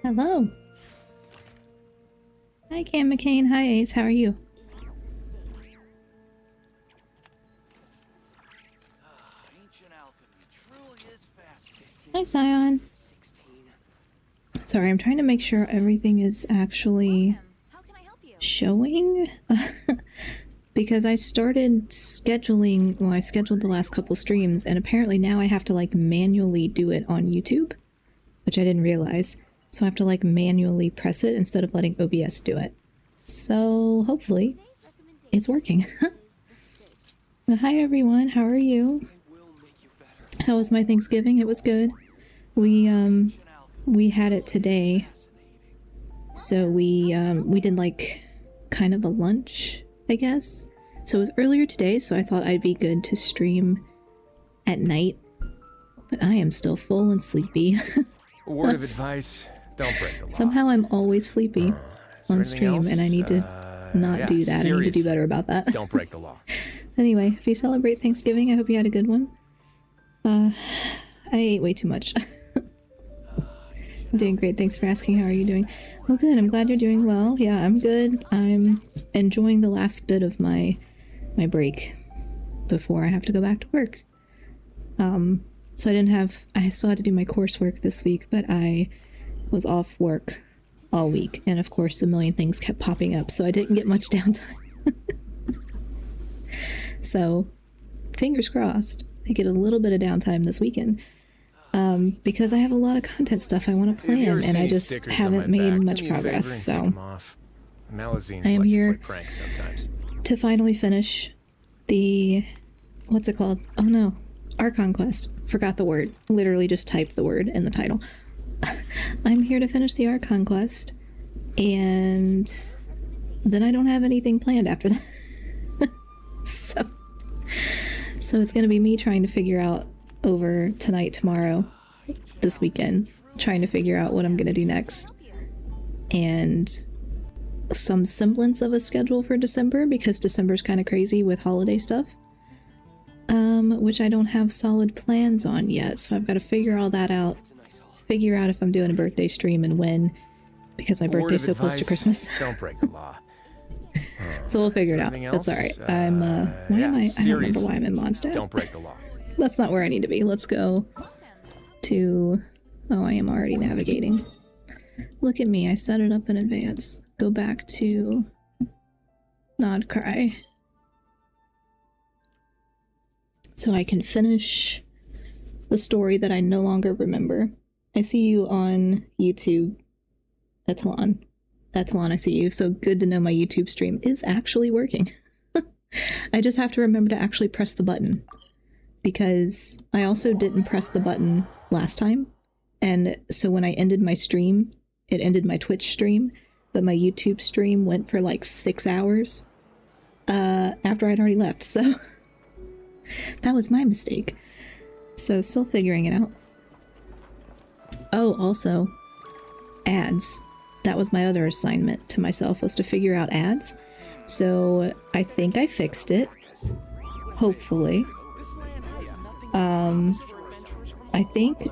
Hello. Hi, Cam McCain. Hi, Ace. How are you? Hi, Scion. Sorry, I'm trying to make sure everything is actually showing. Because I started scheduling, well, I scheduled the last couple streams, and apparently now I have to, like, manually do it on YouTube, which I didn't realize. So I have to, like, manually press it instead of letting OBS do it. So, hopefully, it's working. Well, hi, everyone. How are you? How was my Thanksgiving? It was good. We had it today. So we did, like, kind of a lunch, I guess. So it was earlier today, so I thought I'd be good to stream at night. But I am still full and sleepy. A word of advice, don't break the law. Somehow I'm always sleepy on stream, and I need to not do that. I need to do better about that. Don't break the law. Anyway, if you celebrate Thanksgiving, I hope you had a good one. I ate way too much. I'm doing great, thanks for asking. How are you doing? Well, good, I'm glad you're doing well. Yeah, I'm good. I'm enjoying the last bit of my break before I have to go back to work. So I still had to do my coursework this week, but I was off work all week, and of course a million things kept popping up, so I didn't get much downtime. So, fingers crossed, I get a little bit of downtime this weekend. Because I have a lot of content stuff I want to plan, and I just haven't made much progress, so I am here to finally finish the, what's it called? Oh no, Archon Quest. Forgot the word. Literally just typed the word in the title. I'm here to finish the Archon Quest, and then I don't have anything planned after that. So it's gonna be me trying to figure out over tonight, tomorrow, this weekend, trying to figure out what I'm gonna do next. And some semblance of a schedule for December, because December's kind of crazy with holiday stuff. Which I don't have solid plans on yet, so I've got to figure all that out. Figure out if I'm doing a birthday stream and when, because my birthday's so close to Christmas. Don't break the law. So we'll figure it out. That's alright. Why am I? I don't remember why I'm in Mondstadt. Don't break the law. That's not where I need to be. Let's go to... Oh, I am already navigating. Look at me, I set it up in advance. Go back to Nod Krai. So I can finish the story that I no longer remember. I see you on YouTube, Etalon. Etalon, I see you. So good to know my YouTube stream is actually working. I just have to remember to actually press the button, because I also didn't press the button last time. And so when I ended my stream, it ended my Twitch stream, but my YouTube stream went for like 6 hours after I'd already left. So that was my mistake. So still figuring it out. Oh, also, ads. That was my other assignment to myself, was to figure out ads. So I think I fixed it. Hopefully. I think...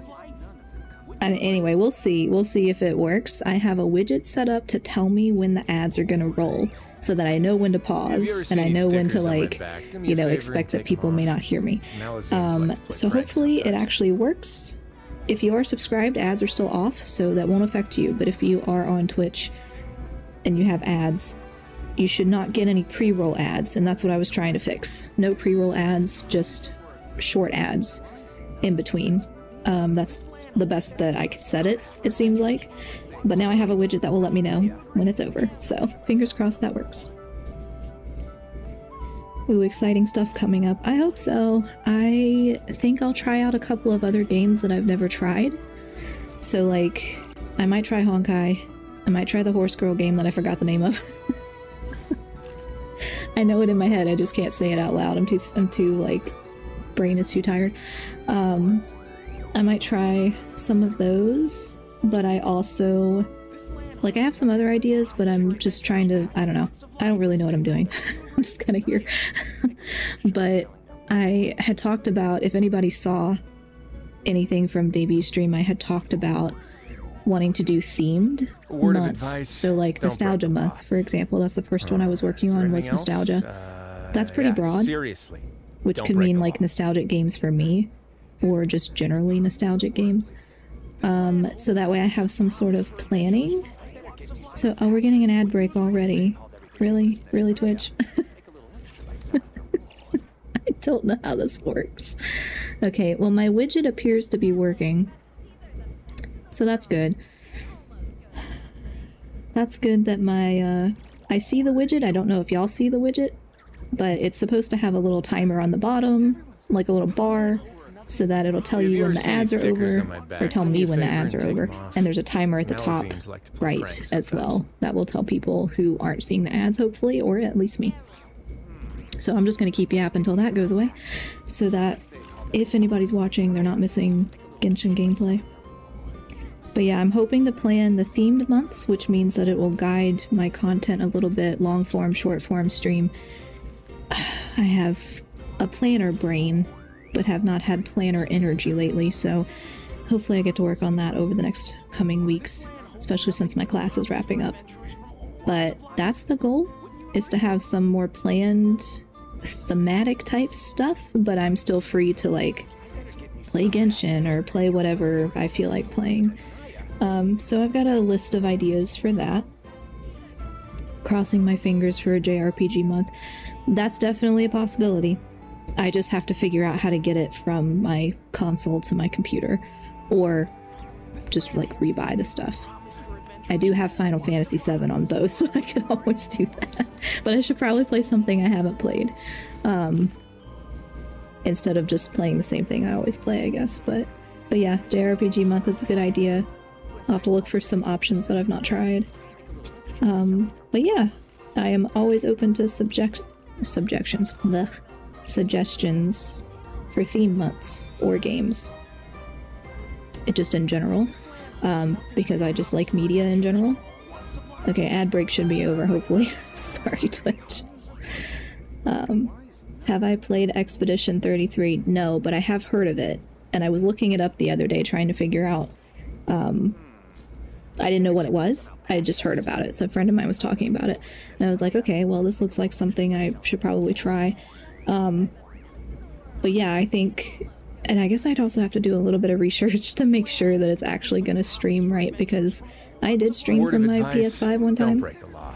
Anyway, we'll see. We'll see if it works. I have a widget set up to tell me when the ads are gonna roll, so that I know when to pause, and I know when to, like, you know, expect that people may not hear me. So hopefully it actually works. If you are subscribed, ads are still off, so that won't affect you. But if you are on Twitch and you have ads, you should not get any pre-roll ads, and that's what I was trying to fix. No pre-roll ads, just short ads in between. That's the best that I could set it, it seems like. But now I have a widget that will let me know when it's over, so fingers crossed that works. Ooh, exciting stuff coming up. I hope so. I think I'll try out a couple of other games that I've never tried. So, like, I might try Honkai. I might try the Horse Girl game that I forgot the name of. I know it in my head, I just can't say it out loud. I'm too, like, brain is too tired. I might try some of those, but I also... Like, I have some other ideas, but I'm just trying to... I don't know. I don't really know what I'm doing. I'm just kind of here. But I had talked about, if anybody saw anything from debut stream, I had talked about wanting to do themed Word of months. advice, So like don't Nostalgia break the law. Month, for example. That's the first one I was working Is there on was anything else? Nostalgia. That's pretty Yeah, broad. Seriously. Which Don't could break mean the like law. nostalgic games for me, or just generally nostalgic games. So that way I have some sort of planning. So, oh, we're getting an ad break already. Really? Really, Twitch? I don't know how this works. Okay, well, my widget appears to be working. So that's good. That's good that my, I see the widget. I don't know if y'all see the widget, but it's supposed to have a little timer on the bottom, like a little bar, so that it'll tell Have you you when ever the seen ads are stickers over, on my back? or tell Do me me a when the favor ads and are take over. 'em off. And there's a timer at the top Malazines like to play right pranks as sometimes. well. That will tell people who aren't seeing the ads, hopefully, or at least me. So I'm just going to keep Yap until that goes away, so that if anybody's watching, they're not missing Genshin gameplay. But yeah, I'm hoping to plan the themed months, which means that it will guide my content a little bit, long form, short form stream. I have a planner brain, but have not had planner energy lately, so hopefully I get to work on that over the next coming weeks, especially since my class is wrapping up. But that's the goal, is to have some more planned thematic type stuff, but I'm still free to like play Genshin or play whatever I feel like playing. So I've got a list of ideas for that. Crossing my fingers for a JRPG month. That's definitely a possibility. I just have to figure out how to get it from my console to my computer, or just like rebuy the stuff. I do have Final Fantasy VII on both, so I could always do that. But I should probably play something I haven't played, instead of just playing the same thing I always play, I guess. But yeah, JRPG month is a good idea. I'll have to look for some options that I've not tried. But yeah, I am always open to suggestions for theme months or games. Just in general, because I just like media in general. Okay, ad break should be over, hopefully. Sorry, Twitch. Have I played Expedition 33? No, but I have heard of it, and I was looking it up the other day trying to figure out. I didn't know what it was. I had just heard about it, so a friend of mine was talking about it, and I was like, okay, well, this looks like something I should probably try. But yeah, I think, and I guess I'd also have to do a little bit of research to make sure that it's actually going to stream right, because I did stream from my PS5 one Don't time, break the law.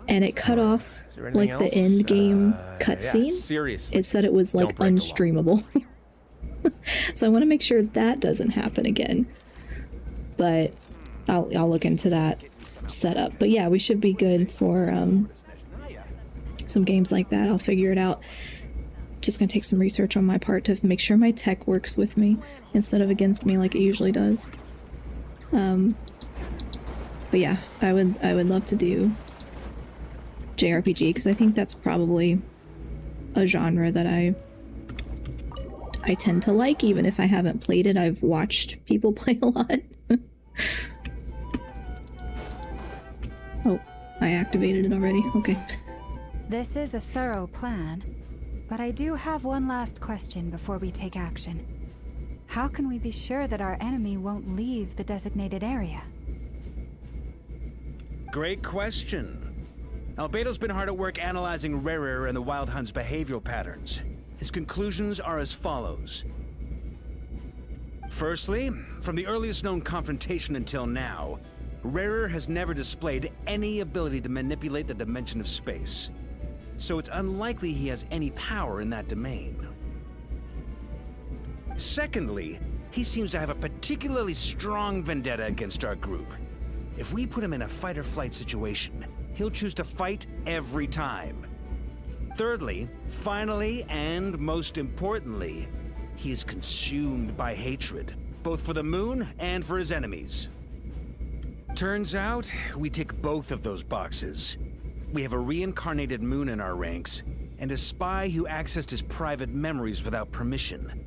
and it cut off Is there anything like the else? end game Yeah, cutscene. seriously. It said it was like Don't break the law. unstreamable. So I want to make sure that doesn't happen again. But I'll look into that setup. But yeah, we should be good for some games like that. I'll figure it out. Just gonna take some research on my part to make sure my tech works with me instead of against me like it usually does. But yeah, I would love to do JRPG, because I think that's probably a genre that I tend to like, even if I haven't played it. I've watched people play a lot. Oh, I activated it already. Okay. This is a thorough plan, but I do have one last question before we take action. How can we be sure that our enemy won't leave the designated area? Great question. Albedo's been hard at work analyzing Rarer and the Wild Hunt's behavioral patterns. His conclusions are as follows. Firstly, from the earliest known confrontation until now, Rarer has never displayed any ability to manipulate the dimension of space. So it's unlikely he has any power in that domain. Secondly, he seems to have a particularly strong vendetta against our group. If we put him in a fight-or-flight situation, he'll choose to fight every time. Thirdly, finally, and most importantly, he is consumed by hatred, both for the moon and for his enemies. Turns out, we tick both of those boxes. We have a reincarnated moon in our ranks, and a spy who accessed his private memories without permission.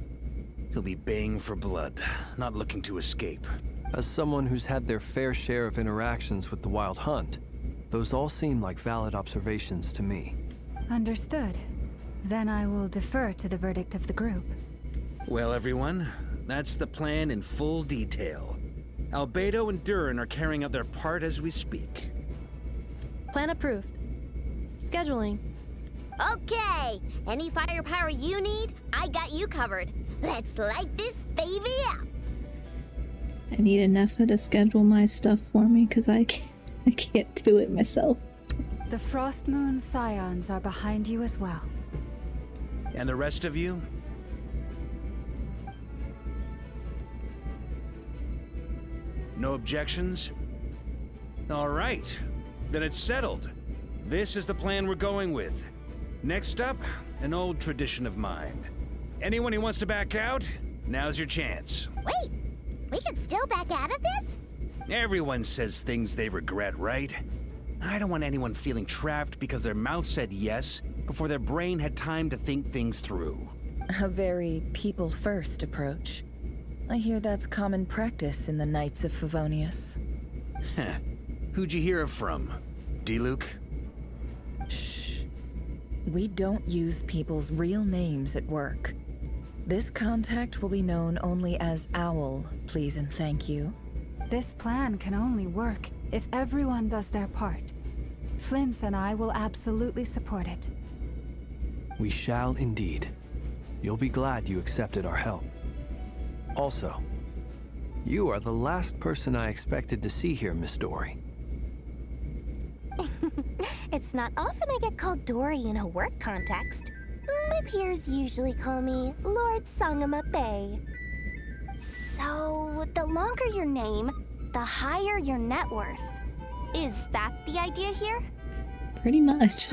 He'll be baying for blood, not looking to escape. As someone who's had their fair share of interactions with the Wild Hunt, those all seem like valid observations to me. Understood. Then I will defer to the verdict of the group. Well, everyone, that's the plan in full detail. Albedo and Durin are carrying out their part as we speak. Plan approved. Scheduling. Okay, any firepower you need, I got you covered. Let's light this baby up. I need Nefa to schedule my stuff for me because I can't do it myself. The Frost Moon Scions are behind you as well. And the rest of you? No objections? All right, then it's settled. This is the plan we're going with. Next up, an old tradition of mine. Anyone who wants to back out, now's your chance. Wait, we can still back out of this? Everyone says things they regret, right? I don't want anyone feeling trapped because their mouth said yes before their brain had time to think things through. A very people-first approach. I hear that's common practice in the Knights of Favonius. Heh. Who'd you hear it from? D-Luke? Shh. We don't use people's real names at work. This contact will be known only as Owl, please and thank you. This plan can only work if everyone does their part. Flint's and I will absolutely support it. We shall indeed. You'll be glad you accepted our help. Also, you are the last person I expected to see here, Miss Dory. It's not often I get called Dory in a work context. My peers usually call me Lord Sangama Bay. So, the longer your name, the higher your net worth. Is that the idea here? Pretty much.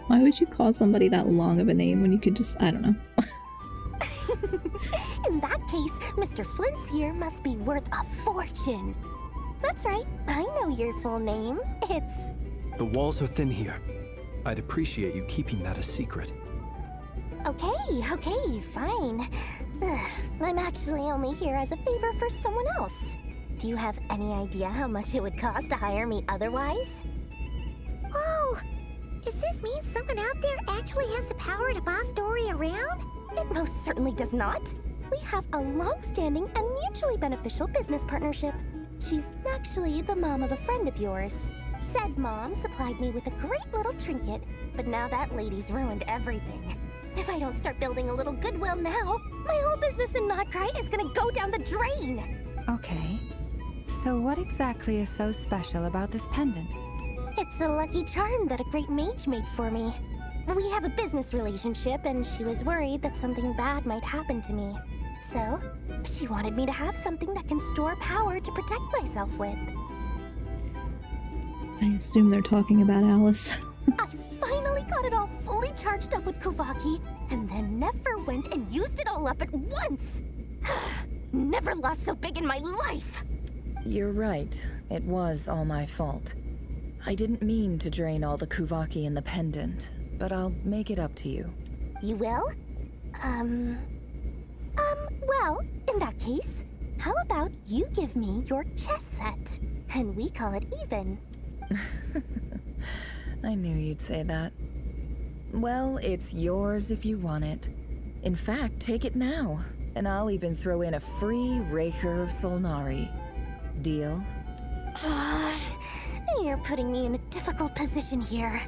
Why would you call somebody that long of a name when you could just, I don't know. In that case, Mr. Flint's here must be worth a fortune. That's right, I know your full name. It's... The walls are thin here. I'd appreciate you keeping that a secret. Okay, fine. Ugh, I'm actually only here as a favor for someone else. Do you have any idea how much it would cost to hire me otherwise? Oh, does this mean someone out there actually has the power to boss Dory around? It most certainly does not. We have a long-standing and mutually beneficial business partnership. She's actually the mom of a friend of yours. Said mom supplied me with a great little trinket, but now that lady's ruined everything. If I don't start building a little goodwill now, my whole business in Nod Krai is gonna go down the drain. Okay. So what exactly is so special about this pendant? It's a lucky charm that a great mage made for me. We have a business relationship, and she was worried that something bad might happen to me. So, she wanted me to have something that can store power to protect myself with. I assume they're talking about Alice. I finally got it all fully charged up with Kuvaki, and then never went and used it all up at once! Never lost so big in my life! You're right. It was all my fault. I didn't mean to drain all the Kuvaki in the pendant, but I'll make it up to you. You will? Well, in that case, how about you give me your chess set, and we call it even? I knew you'd say that. Well, it's yours if you want it. In fact, take it now, and I'll even throw in a free Raker of Solnari. Deal? You're putting me in a difficult position here.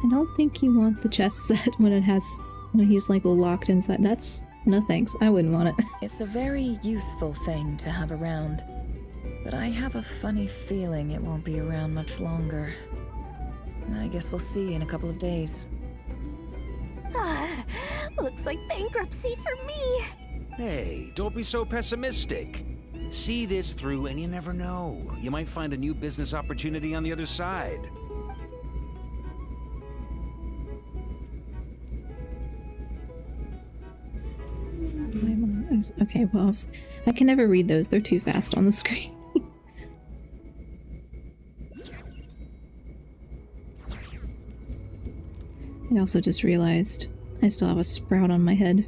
I don't think you want the chess set when he's like locked inside. That's no thanks. I wouldn't want it. It's a very useful thing to have around, but I have a funny feeling it won't be around much longer. I guess we'll see in a couple of days. Looks like bankruptcy for me. Hey, don't be so pessimistic. See this through and you never know. You might find a new business opportunity on the other side. Okay, well, I can never read those. They're too fast on the screen. I also just realized I still have a sprout on my head.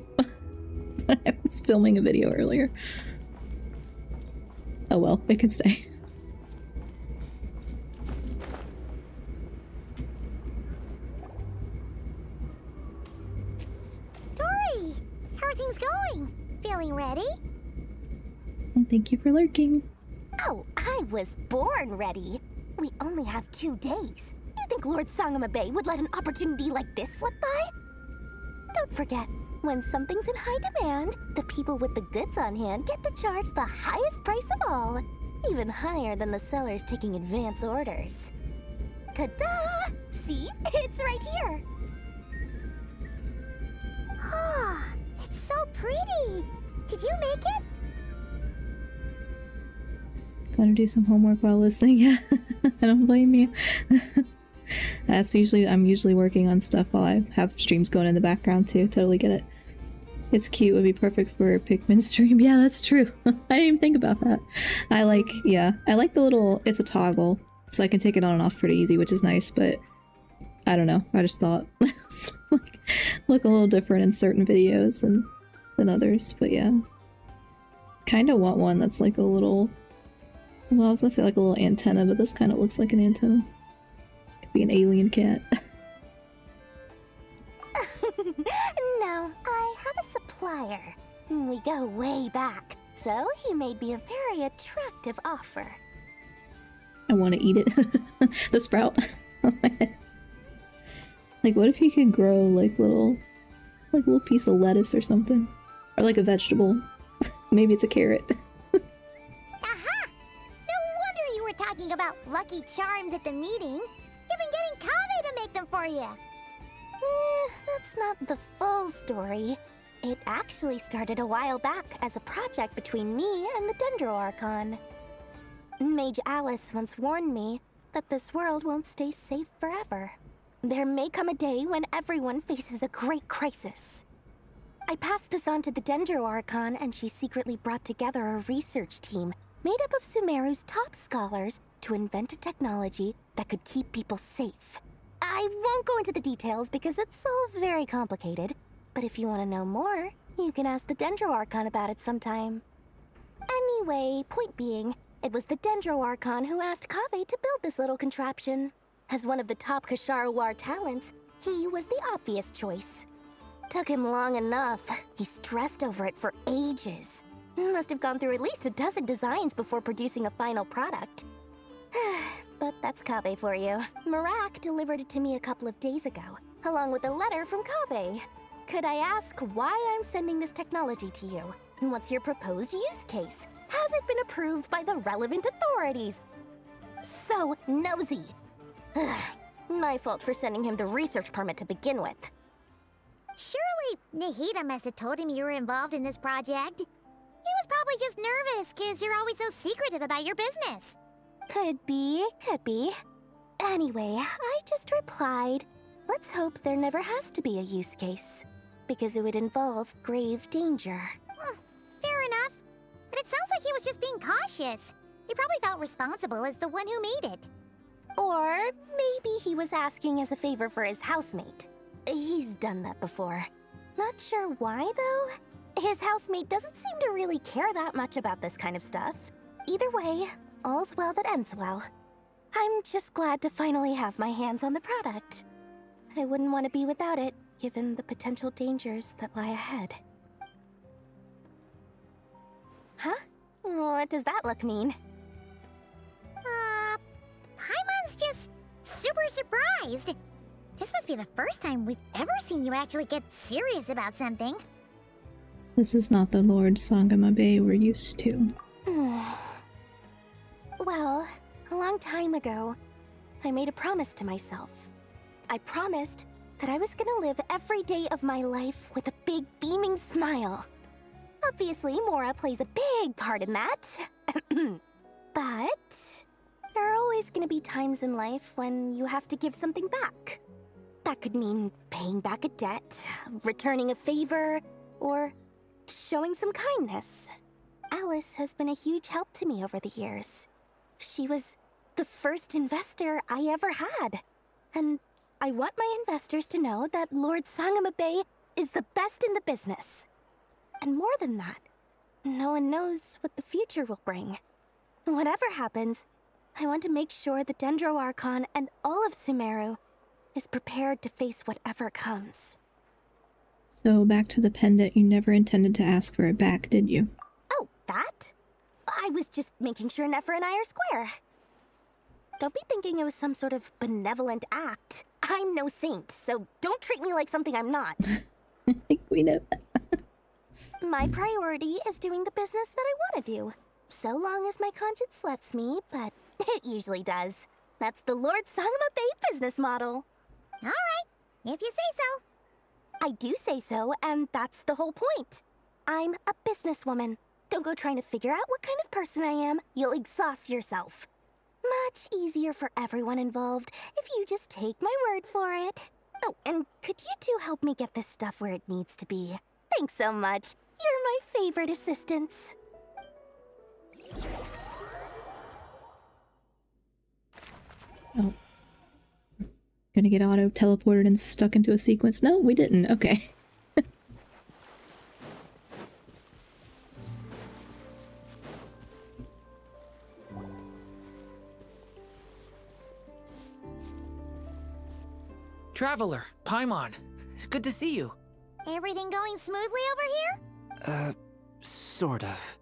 But I was filming a video earlier. Oh well, it could stay. Dory, how are things going? Feeling ready? thank you for lurking. Oh, I was born ready. We only have 2 days. You think Lord Sangamabe would let an opportunity like this slip by? Don't forget, when something's in high demand, the people with the goods on hand get to charge the highest price of all. Even higher than the sellers taking advance orders. Ta-da! See? It's right here! Oh, it's so pretty! Did you make it? Gotta do some homework while listening. Yeah, I don't blame you. I'm usually working on stuff while I have streams going in the background too. Totally get it. It's cute, would be perfect for a Pikmin stream. Yeah, that's true. I didn't even think about that. I like the little, it's a toggle, so I can take it on and off pretty easy, which is nice, but I don't know. I just thought it's like, look a little different in certain videos than others, but yeah. Kinda want one that's like a little, well, I was gonna say like a little antenna, but this kind of looks like an antenna. Could be an alien cat. No, I have a supplier. We go way back, so he made me a very attractive offer. I want to eat it. The sprout. Like, what if you could grow like a little piece of lettuce or something, or like a vegetable? Maybe it's a carrot. Aha! No wonder you were talking about Lucky Charms at the meeting. You've been getting Kave to make them for you. That's not the full story. It actually started a while back as a project between me and the Dendro Archon. Mage Alice once warned me that this world won't stay safe forever. There may come a day when everyone faces a great crisis. I passed this on to the Dendro Archon, and she secretly brought together a research team made up of Sumeru's top scholars to invent a technology that could keep people safe. I won't go into the details because it's all very complicated, but if you want to know more, you can ask the Dendro Archon about it sometime. Anyway, point being, it was the Dendro Archon who asked Kave to build this little contraption. As one of the top Kasharu War talents, he was the obvious choice. Took him long enough. He stressed over it for ages. Must have gone through at least a dozen designs before producing a final product. But that's Kave for you. Marak delivered it to me a couple of days ago, along with a letter from Kave. Could I ask why I'm sending this technology to you? What's your proposed use case? Has it been approved by the relevant authorities? So nosy. My fault for sending him the research permit to begin with. Surely Nahida must have told him you were involved in this project. He was probably just nervous because you're always so secretive about your business. Could be. Anyway, I just replied, let's hope there never has to be a use case, because it would involve grave danger. Fair enough. But it sounds like he was just being cautious. He probably felt responsible as the one who made it. Or maybe he was asking as a favor for his housemate. He's done that before. Not sure why, though. His housemate doesn't seem to really care that much about this kind of stuff. Either way, all's well that ends well. I'm just glad to finally have my hands on the product. I wouldn't want to be without it, given the potential dangers that lie ahead. Huh? What does that look mean? Paimon's just super surprised. This must be the first time we've ever seen you actually get serious about something. This is not the Lord Sangamabe we're used to. Well, a long time ago, I made a promise to myself. I promised that I was gonna live every day of my life with a big beaming smile. Obviously, Mora plays a big part in that. But there are always gonna be times in life when you have to give something back. That could mean paying back a debt, returning a favor, or showing some kindness. Alice has been a huge help to me over the years. She was the first investor I ever had. And I want my investors to know that Lord Sangamabe is the best in the business. And more than that, no one knows what the future will bring. Whatever happens, I want to make sure the Dendro Archon and all of Sumeru is prepared to face whatever comes. So back to the pendant, you never intended to ask for it back, did you? Oh, that? I was just making sure Nefer and I are square. Don't be thinking it was some sort of benevolent act. I'm no saint, so don't treat me like something I'm not. I think we know that. My priority is doing the business that I want to do. So long as my conscience lets me, but it usually does. That's the Lord Sangama Bay business model. All right, if you say so. I do say so, and that's the whole point. I'm a businesswoman. Don't go trying to figure out what kind of person I am. You'll exhaust yourself. Much easier for everyone involved if you just take my word for it. Oh, and could you two help me get this stuff where it needs to be? Thanks so much. You're my favorite assistants. Oh. Gonna get auto-teleported and stuck into a sequence? No, we didn't. Okay. Traveler, Paimon, it's good to see you. Everything going smoothly over here? Sort of.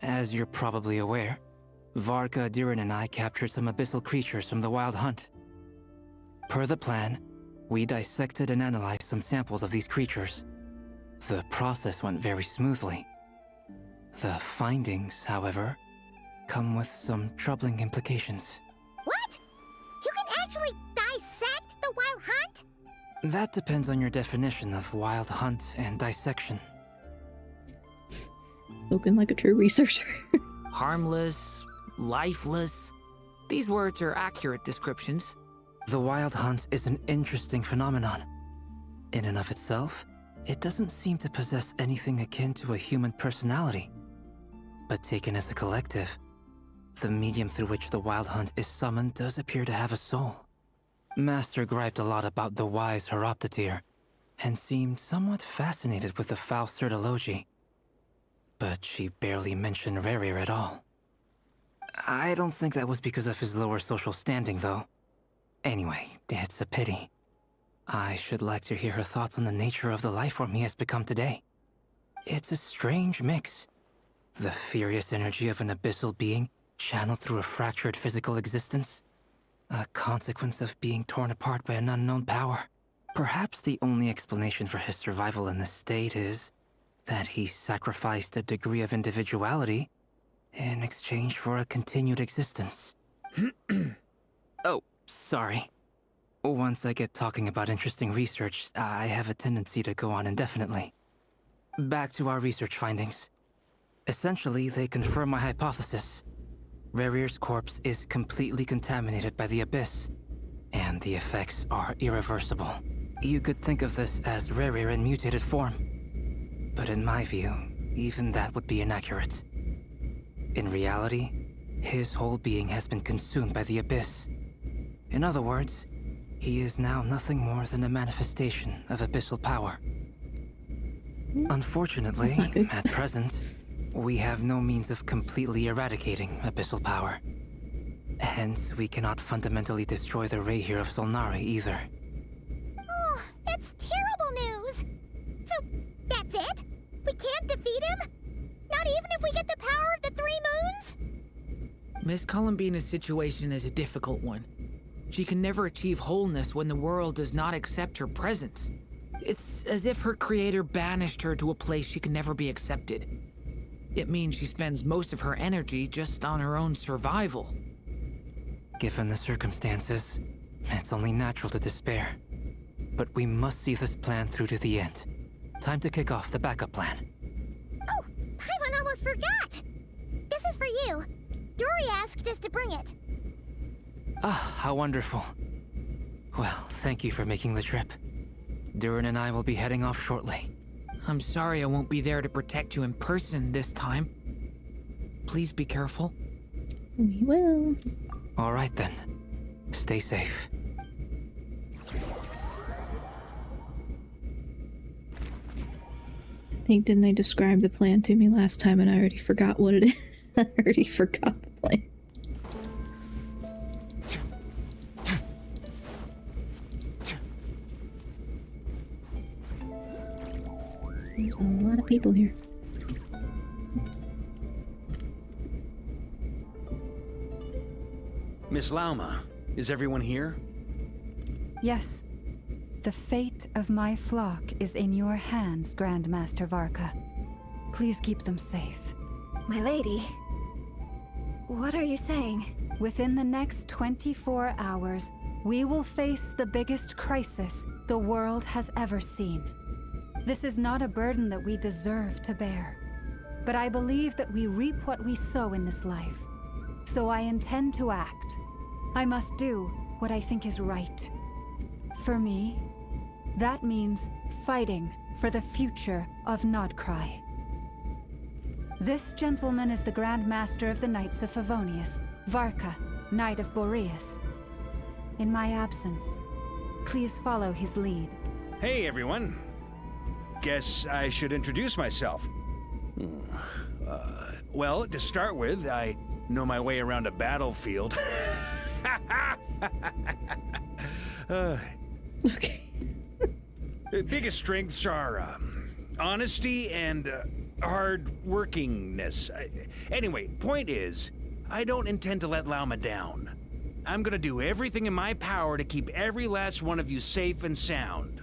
As you're probably aware, Varka, Diren, and I captured some abyssal creatures from the Wild Hunt. Per the plan, we dissected and analyzed some samples of these creatures. The process went very smoothly. The findings, however, come with some troubling implications. What? You can actually dissect the Wild Hunt? That depends on your definition of Wild Hunt and dissection. Spoken like a true researcher. Harmless, lifeless. These words are accurate descriptions. The Wild Hunt is an interesting phenomenon. In and of itself, it doesn't seem to possess anything akin to a human personality. But taken as a collective, the medium through which the Wild Hunt is summoned does appear to have a soul. Master griped a lot about the wise Horoptetyr, and seemed somewhat fascinated with the foul Certology. But she barely mentioned Rerir at all. I don't think that was because of his lower social standing, though. Anyway, it's a pity. I should like to hear her thoughts on the nature of the life form he has become today. It's a strange mix. The furious energy of an abyssal being channeled through a fractured physical existence. A consequence of being torn apart by an unknown power. Perhaps the only explanation for his survival in this state is that he sacrificed a degree of individuality in exchange for a continued existence. Oh, sorry. Once I get talking about interesting research, I have a tendency to go on indefinitely. Back to our research findings. Essentially, they confirm my hypothesis. Rerir's corpse is completely contaminated by the Abyss, and the effects are irreversible. You could think of this as Rerir in mutated form. But in my view, even that would be inaccurate. In reality, his whole being has been consumed by the Abyss. In other words, he is now nothing more than a manifestation of abyssal power. Unfortunately, at present, we have no means of completely eradicating abyssal power. Hence, we cannot fundamentally destroy the Reihir of Solnari either. Oh, that's terrible news! So, that's it? We can't defeat him? Not even if we get the power of the Three Moons? Miss Columbina's situation is a difficult one. She can never achieve wholeness when the world does not accept her presence. It's as if her creator banished her to a place she can never be accepted. It means she spends most of her energy just on her own survival. Given the circumstances, it's only natural to despair. But we must see this plan through to the end. Time to kick off the backup plan. Oh, Paimon almost forgot! This is for you. Dory asked us to bring it. Ah, how wonderful. Well, thank you for making the trip. Durin and I will be heading off shortly. I'm sorry I won't be there to protect you in person this time. Please be careful. We will. All right then. Stay safe. I think, didn't they describe the plan to me last time and I already forgot what it is? I already forgot the plan. There's a lot of people here. Miss Lauma, is everyone here? Yes. The fate of my flock is in your hands, Grandmaster Varka. Please keep them safe. My lady, what are you saying? Within the next 24 hours, we will face the biggest crisis the world has ever seen. This is not a burden that we deserve to bear, but I believe that we reap what we sow in this life. So I intend to act. I must do what I think is right. For me, that means fighting for the future of Nod Krai. This gentleman is the Grand Master of the Knights of Favonius, Varka, Knight of Boreas. In my absence, please follow his lead. Hey, everyone. Guess I should introduce myself. Well, to start with, I know my way around a battlefield. Okay. Biggest strengths are honesty and hard workingness. Anyway, point is, I don't intend to let Lauma down. I'm gonna do everything in my power to keep every last one of you safe and sound.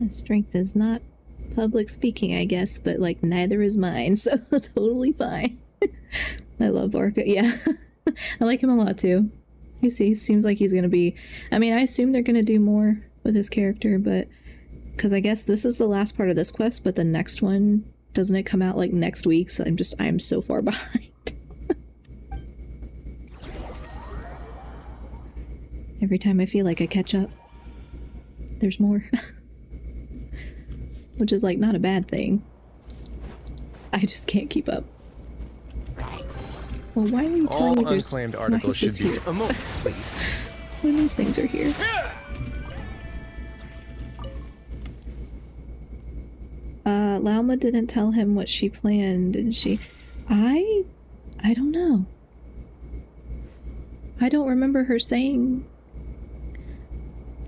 Strength is not public speaking, I guess, but like neither is mine, so totally fine. I love Varka. Yeah, I like him a lot too. He seems like he's gonna be. I mean, I assume they're gonna do more with his character, but because I guess this is the last part of this quest, but the next one doesn't it come out like next week? So I'm so far behind. Every time I feel like I catch up, there's more. Which is like not a bad thing. I just can't keep up. Well, why are you telling me All there's unclaimed articles should be... A moment, please. when these things are here? Lauma didn't tell him what she planned, did she? I don't know. I don't remember her saying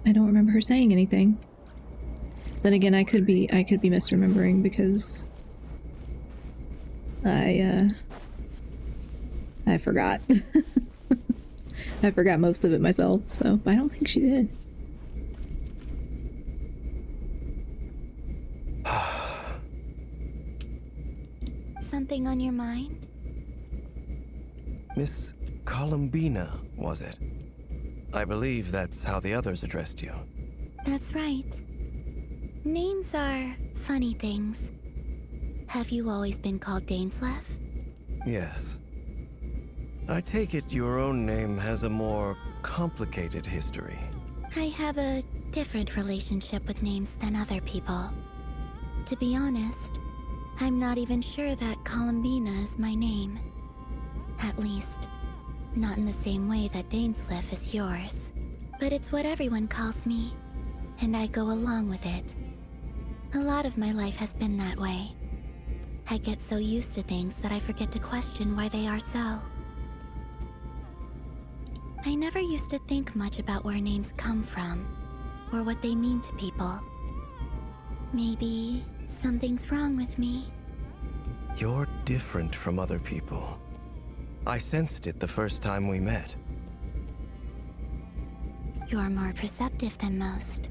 anything. Then again, I could be misremembering because I forgot. I forgot most of it myself, so I don't think she did. Something on your mind? Miss Columbina, was it? I believe that's how the others addressed you. That's right. Names are funny things. Have you always been called Dainslev? Yes. I take it your own name has a more complicated history. I have a different relationship with names than other people. To be honest, I'm not even sure that Columbina is my name. At least, not in the same way that Dainslev is yours. But it's what everyone calls me, and I go along with it. A lot of my life has been that way. I get so used to things that I forget to question why they are so. I never used to think much about where names come from, or what they mean to people. Maybe something's wrong with me. You're different from other people. I sensed it the first time we met. You're more perceptive than most.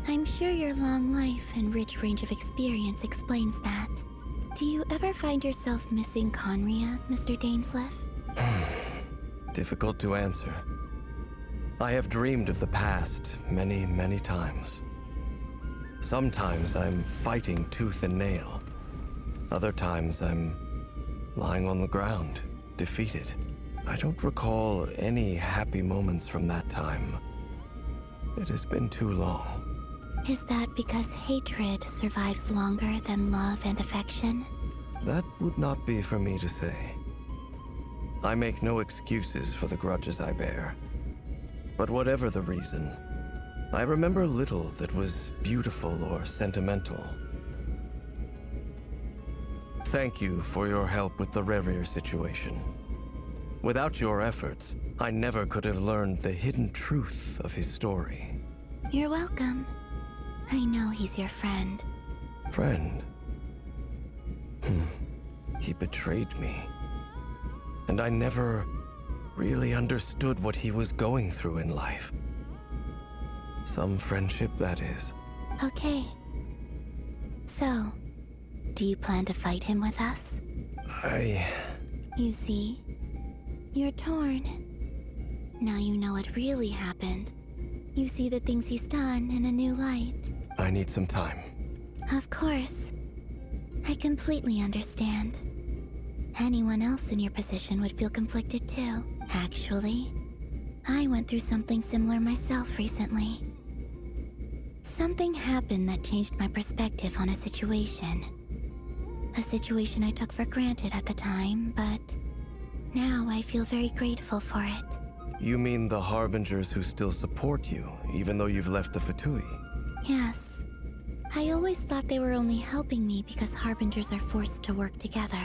I'm sure your long life and rich range of experience explains that. Do you ever find yourself missing Conria, Mr. Dainslev? Difficult to answer. I have dreamed of the past many, many times. Sometimes I'm fighting tooth and nail. Other times I'm lying on the ground, defeated. I don't recall any happy moments from that time. It has been too long. Is that because hatred survives longer than love and affection? That would not be for me to say. I make no excuses for the grudges I bear. But whatever the reason, I remember little that was beautiful or sentimental. Thank you for your help with the Rerir situation. Without your efforts, I never could have learned the hidden truth of his story. You're welcome. I know he's your friend. Friend? He betrayed me. And I never really understood what he was going through in life. Some friendship, that is. Okay. So, do you plan to fight him with us? You see, you're torn. Now you know what really happened. You see the things he's done in a new light. I need some time. Of course. I completely understand. Anyone else in your position would feel conflicted too. Actually, I went through something similar myself recently. Something happened that changed my perspective on a situation. A situation I took for granted at the time, but now I feel very grateful for it. You mean the Harbingers who still support you, even though you've left the Fatui? Yes. I always thought they were only helping me because Harbingers are forced to work together.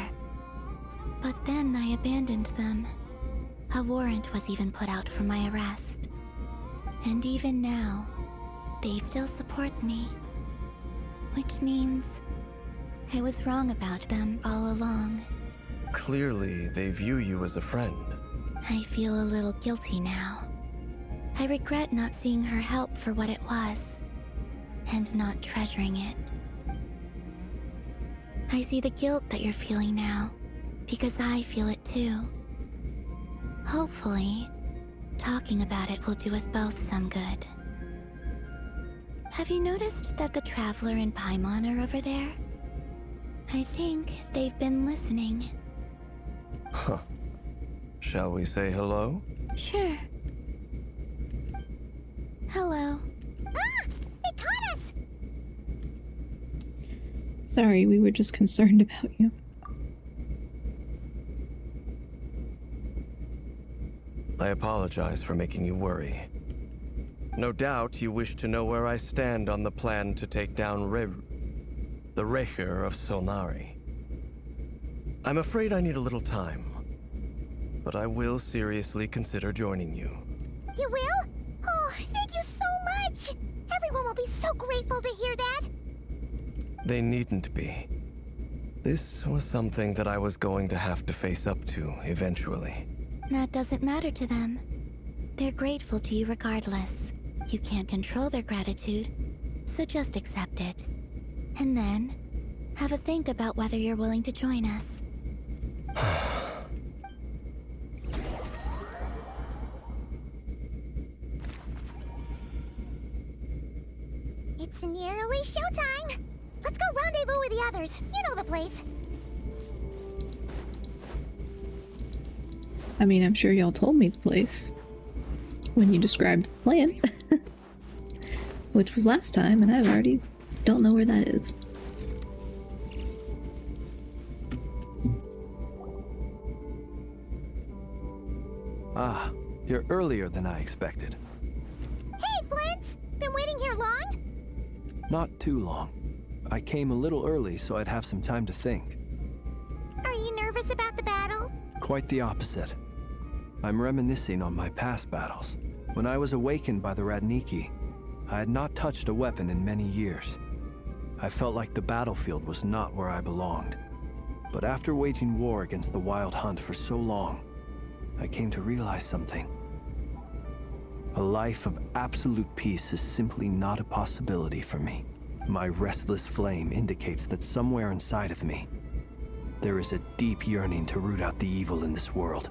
But then I abandoned them. A warrant was even put out for my arrest. And even now, they still support me. Which means I was wrong about them all along. Clearly, they view you as a friend. I feel a little guilty now. I regret not seeing her help for what it was, and not treasuring it. I see the guilt that you're feeling now, because I feel it too. Hopefully, talking about it will do us both some good. Have you noticed that the Traveler and Paimon are over there? I think they've been listening. Huh. Shall we say hello? Sure. Hello. Ah! They caught us! Sorry, we were just concerned about you. I apologize for making you worry. No doubt you wish to know where I stand on the plan to take down the Recher of Solnari. I'm afraid I need a little time, but I will seriously consider joining you. You will? Oh, thank you so much! Everyone will be so grateful to hear that! They needn't be. This was something that I was going to have to face up to eventually. That doesn't matter to them. They're grateful to you regardless. You can't control their gratitude, so just accept it. And then, have a think about whether you're willing to join us. It's nearly showtime! Let's go rendezvous with the others. You know the place. I mean, I'm sure y'all told me the place when you described the plan. Which was last time, and I already don't know where that is. Ah, you're earlier than I expected. Hey, Flint's! Been waiting here long? Not too long. I came a little early so I'd have some time to think. Are you nervous about the battle? Quite the opposite. I'm reminiscing on my past battles. When I was awakened by the Radniki, I had not touched a weapon in many years. I felt like the battlefield was not where I belonged. But after waging war against the Wild Hunt for so long, I came to realize something. A life of absolute peace is simply not a possibility for me. My restless flame indicates that somewhere inside of me, there is a deep yearning to root out the evil in this world.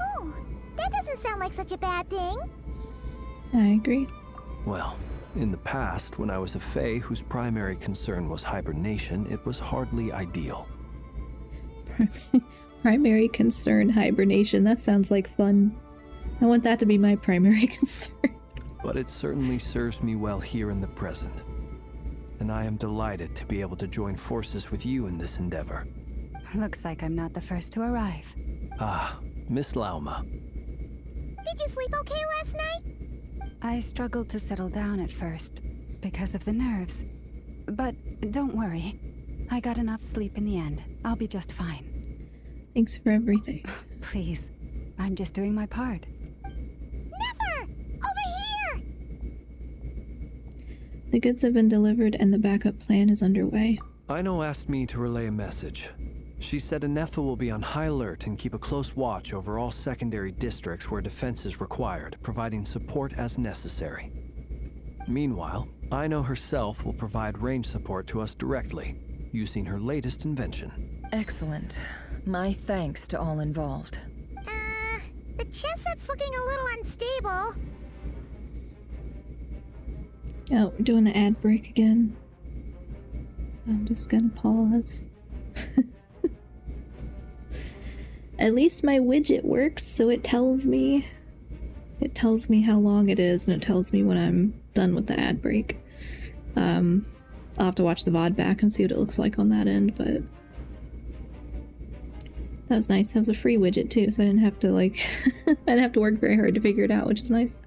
Oh, that doesn't sound like such a bad thing. I agree. Well, in the past, when I was a Fae whose primary concern was hibernation, it was hardly ideal. Primary concern, hibernation. That sounds like fun. I want that to be my primary concern. But it certainly serves me well here in the present. And I am delighted to be able to join forces with you in this endeavor. Looks like I'm not the first to arrive. Ah, Miss Lauma. Did you sleep okay last night? I struggled to settle down at first, because of the nerves. But don't worry. I got enough sleep in the end. I'll be just fine. Thanks for everything. Please, I'm just doing my part. Never! Over here! The goods have been delivered and the backup plan is underway. Aino asked me to relay a message. She said Anefa will be on high alert and keep a close watch over all secondary districts where defense is required, providing support as necessary. Meanwhile, Ino herself will provide range support to us directly, using her latest invention. Excellent. My thanks to all involved. The chess set's looking a little unstable. Oh, we're doing the ad break again. I'm just gonna pause. At least my widget works, so it tells me how long it is, and it tells me when I'm done with the ad break. I'll have to watch the VOD back and see what it looks like on that end, but that was nice. That was a free widget too, so I didn't have to like I didn't have to work very hard to figure it out, which is nice.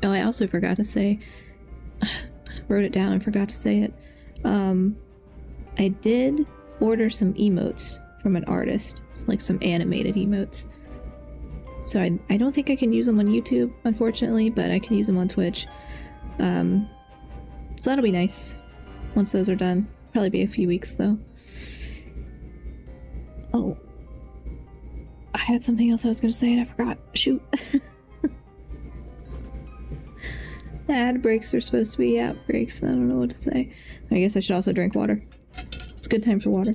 Oh, I also forgot to say, wrote it down and forgot to say it. I did order some emotes from an artist, like some animated emotes. So I don't think I can use them on YouTube, unfortunately, but I can use them on Twitch. So that'll be nice once those are done. Probably be a few weeks though. Oh, I had something else I was gonna say and I forgot. Shoot. The ad breaks are supposed to be ad breaks. I don't know what to say. I guess I should also drink water. It's a good time for water.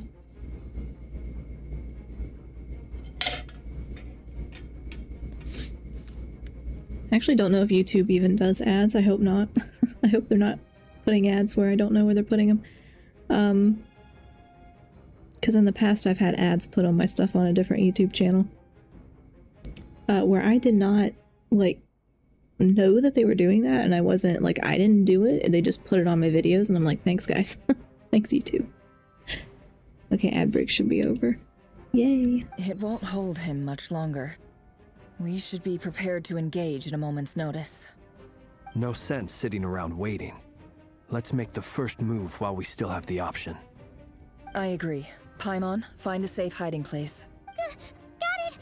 I actually don't know if YouTube even does ads. I hope not. I hope they're not putting ads where I don't know where they're putting them. Because in the past I've had ads put on my stuff on a different YouTube channel. Where I did not, like, know that they were doing that, and I wasn't, like, I didn't do it, and they just put it on my videos, and I'm like, thanks guys. Thanks YouTube. Okay, ad break should be over. Yay. It won't hold him much longer. We should be prepared to engage at a moment's notice. No sense sitting around waiting. Let's make the first move while we still have the option. I agree. Paimon, find a safe hiding place. Got it!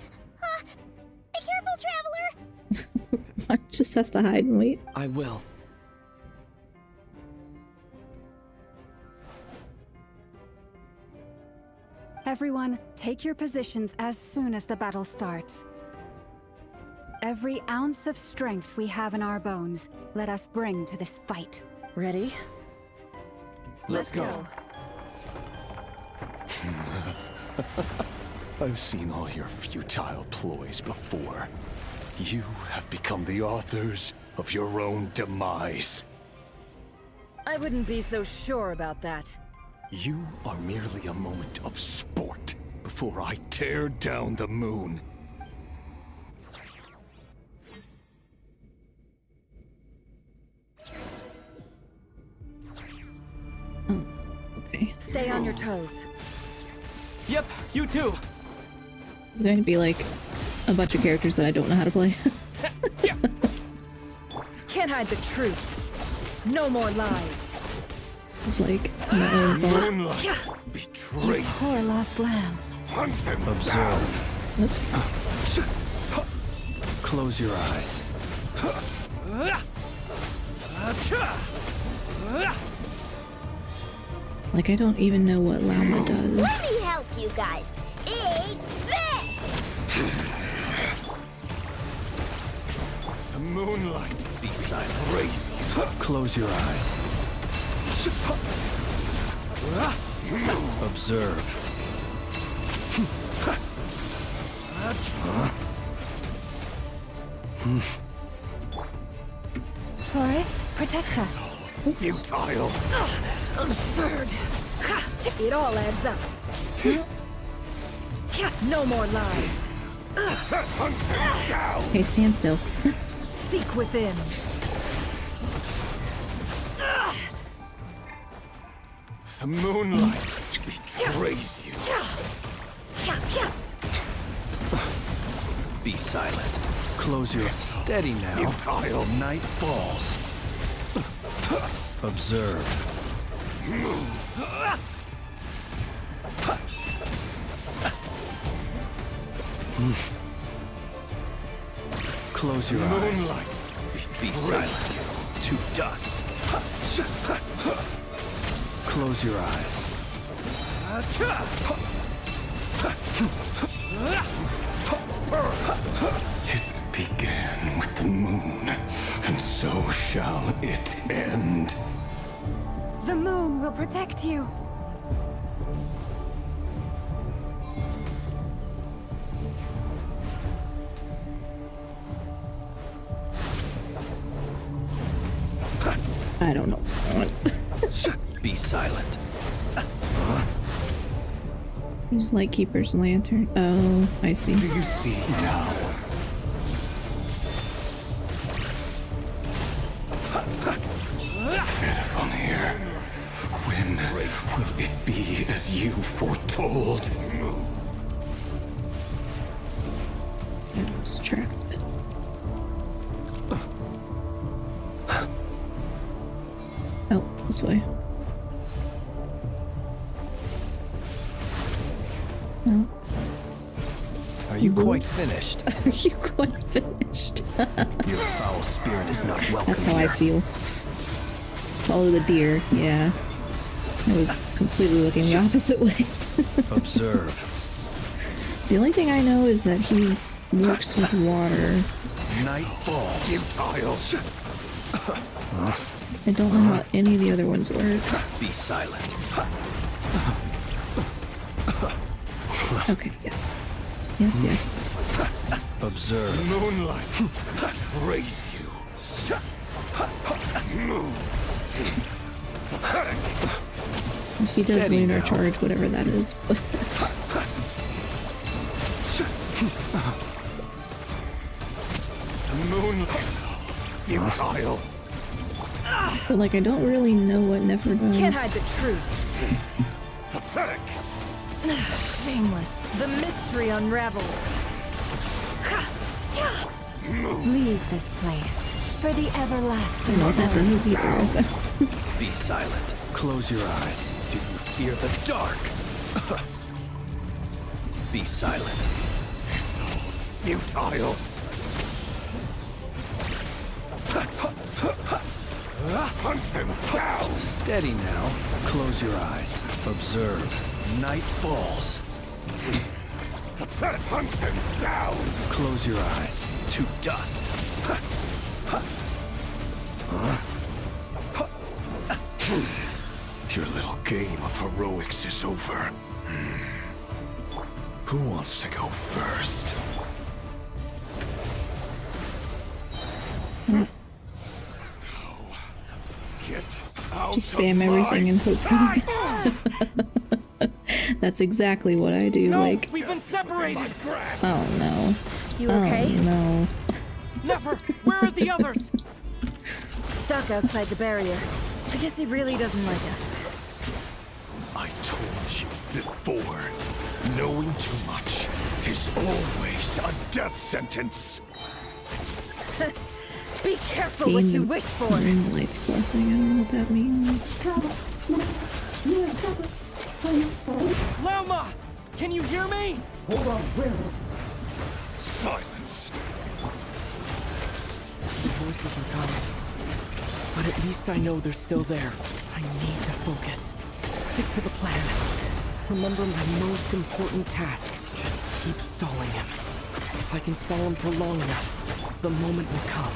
Be careful, traveler! Mark just has to hide and wait. I will. Everyone, take your positions as soon as the battle starts. Every ounce of strength we have in our bones, let us bring to this fight. Ready? Let's go. I've seen all your futile ploys before. You have become the authors of your own demise. I wouldn't be so sure about that. You are merely a moment of sport before I tear down the moon. Oh, okay. Stay on your toes. Yep, you too. It's going to be like a bunch of characters that I don't know how to play. Can't hide the truth. No more lies. It's like my own fault. Moonlight betrayed. Poor lost lamb. Hunt them Observe. Oops. Close your eyes. Like, I don't even know what Llama does. Let me help you guys. Big this! The moonlight be silent. Close your eyes. Observe. Forest, protect us. Futile. Absurd. It all adds up. No more lies. Hunt them down. Okay, stand still. Seek within. The moonlight betrays you. Be silent. Close your... Steady now. Futile. Night falls. Observe. Close your eyes. Moonlight Be silent. To dust. Close your eyes. It began with the moon, and so shall it end. The moon will protect you. I don't know what's going on. Be silent. Who's Lightkeeper's lantern? Oh, I see. Do you see now? Fenifon, when will it be as you foretold? I'm distracted. Oh, this way. No. Are you quite finished? Are you quite finished? Your foul spirit is not welcome. That's how I here. feel. Follow the deer, yeah. I was completely looking the opposite way. Observe. The only thing I know is that he works with water. Night falls. Futile. I don't know how any of the other ones work. Be silent. Okay, yes. Yes, yes. Observe. Moonlight. Raise you. Moon. He does Steady lunar now. charge, whatever that is. Moonlight. Futile. But like, I don't really know what Nefer does. Can't hide the truth. Pathetic. Shameless. The mystery unravels. Leave this place for the I everlasting. don't know what that is either, so. Be silent. Close your eyes. Do you fear the dark? Be silent. Futile. Hunt them down. Steady now. Close your eyes. Observe. Night falls. Pathetic. Hunt them down. Close your eyes. To dust. Your little game of heroics is over. Who wants to go first? Get out Just of spam everything my and hope for the best. That's exactly what I do, like... We've been separated! Oh no. You okay? Oh no. Never! Where are the others? Stuck outside the barrier. I guess he really doesn't like us. I told you before, knowing too much is always a death sentence. Be careful what you wish for. Light's blessing, I don't know what that means. Lauma! Can you hear me? Silence. The voices are gone. But at least I know they're still there. I need to focus. Stick to the plan. Remember my most important task. Just keep stalling him. If I can stall him for long enough, the moment will come.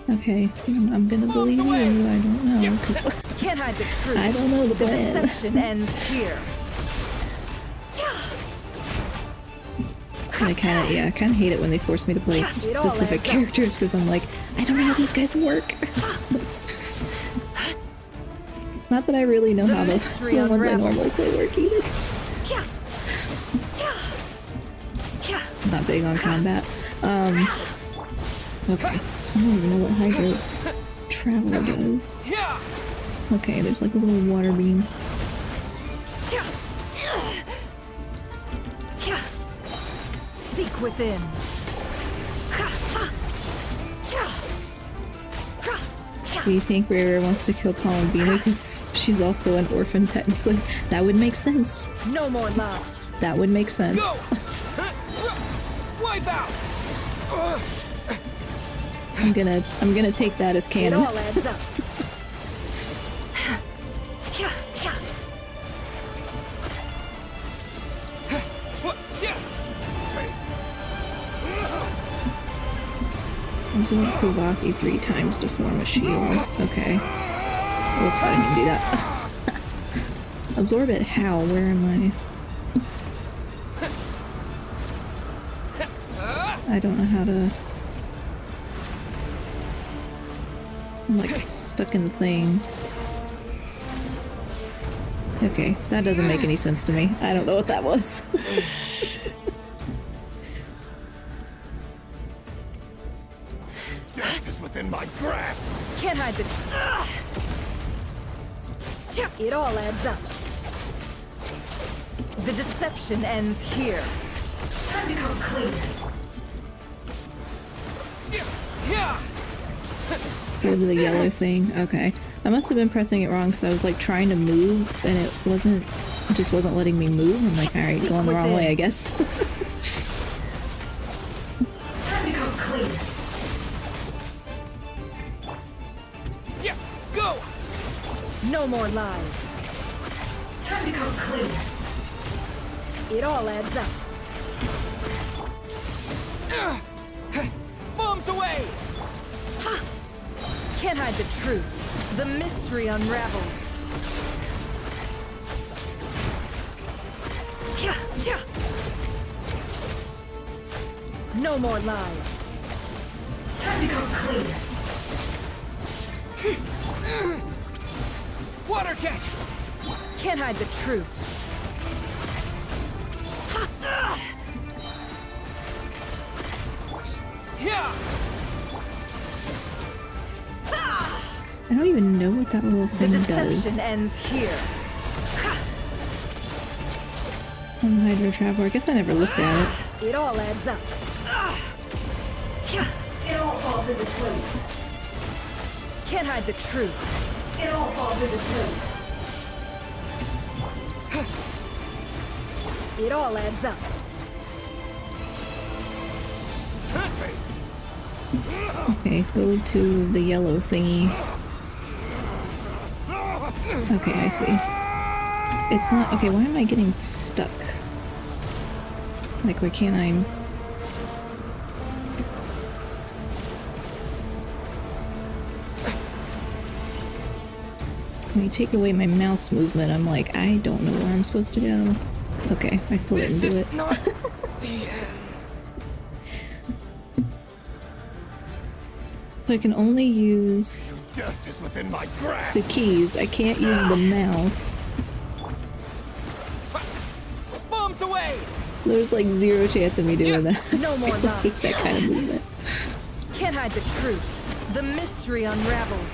Okay, I'm gonna believe you, I don't know, because Can't hide the truth. I don't know the The plan. deception ends here. I kinda hate it when they force me to play specific characters, because I'm like, I don't know how these guys work. Not that I really know how the ones I normally play work either. I'm not big on combat. Okay. I don't even know what Hydro Traveler does. Okay, there's like a little water beam. Seek within. Do you think Rara wants to kill Columbina because she's also an orphan technically? That would make sense. No more love. That would make sense. Wipe out! I'm gonna take that as It canon. all adds up. Absorb Kuvaki 3 times to form a shield. Okay. Whoops, I didn't do that. Absorb it how? Where am I don't know how to... I'm like stuck in the thing. Okay, that doesn't make any sense to me. I don't know what that was. Death is within my grasp! Can't hide the... It all adds up. The deception ends here. Time to come clean. Go to the yellow thing. Okay. I must have been pressing it wrong because I was like trying to move and it just wasn't letting me move. I'm like, alright, going the wrong way, I guess. Time to come clean. Go! No more lies. Time to come clean. It all adds up. Bombs away! Can't hide the truth. The mystery unravels. No more lies. Time to come clean. Water jet! Can't hide the truth. Yeah! I don't even know what that little thing The does. deception ends here. On the Hydro Traveler. I guess I never looked at it. It all adds up. It all falls into place. Can't hide the truth. It all falls into place. It all adds up. Okay, go to the yellow thingy. Okay, I see. It's not- okay, why am I getting stuck? Like, why can't I... When you take away my mouse movement, I'm like, I don't know where I'm supposed to go. Okay, I still didn't do it. Not the end. So I can only use Death is within my grasp. the keys. I can't use the mouse. Bombs away! There's like zero chance of me doing that. No more 'Cause I hate lies. that kind of movement. Can't hide the truth. The mystery unravels.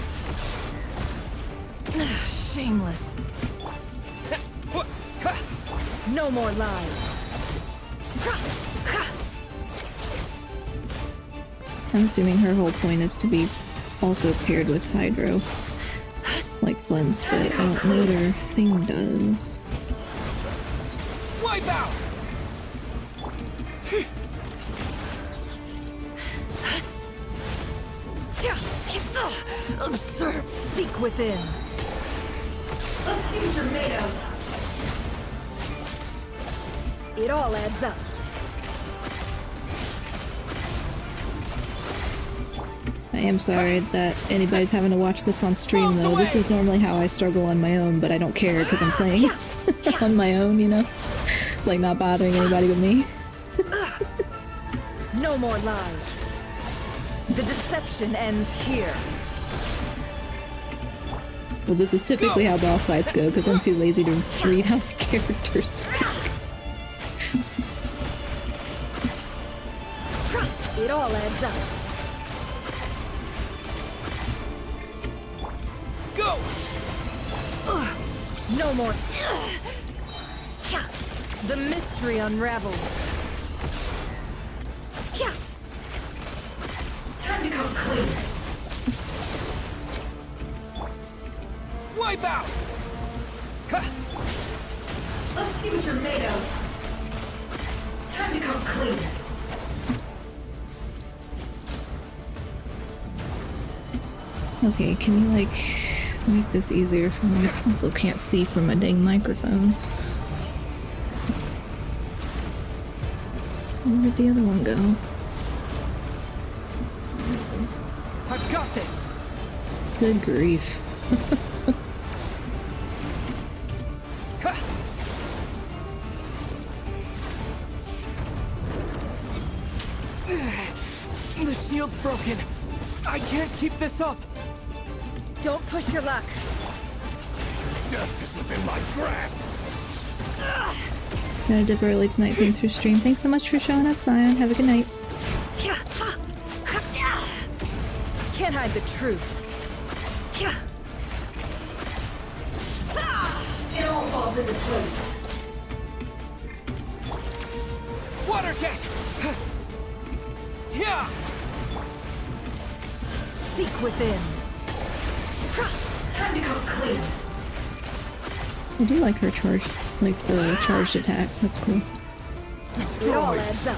Shameless. No more lies. I'm assuming her whole point is to be also paired with Hydro. Like Flint's, but I don't know what her thing does. Wipe out! Absurd. Seek within. Let's see what you're made of. It all adds up. I am sorry that anybody's having to watch this on stream though. This is normally how I struggle on my own, but I don't care because I'm playing on my own, you know? It's like not bothering anybody but me. No more lies. The deception ends here. Well, this is typically how boss fights go because I'm too lazy to read how the characters speak. It all adds up. Go! No more. The mystery unravels. Time to come clean. Wipe out! Let's see what you're made of. Time to come clean. Okay, can you like make this easier for me? I also can't see from my dang microphone. Where did the other one go? I've got this! Good grief. The shield's broken. I can't keep this up. Don't push your luck. Death is within my grasp. Gonna dip early tonight. Thanks for stream. Thanks so much for showing up, Scion. Have a good night. Can't hide the truth. It all falls into place. Water jet! Yeah! Seek within. Time to come clean. I do like her charge, like the charged attack. That's cool. It all adds up.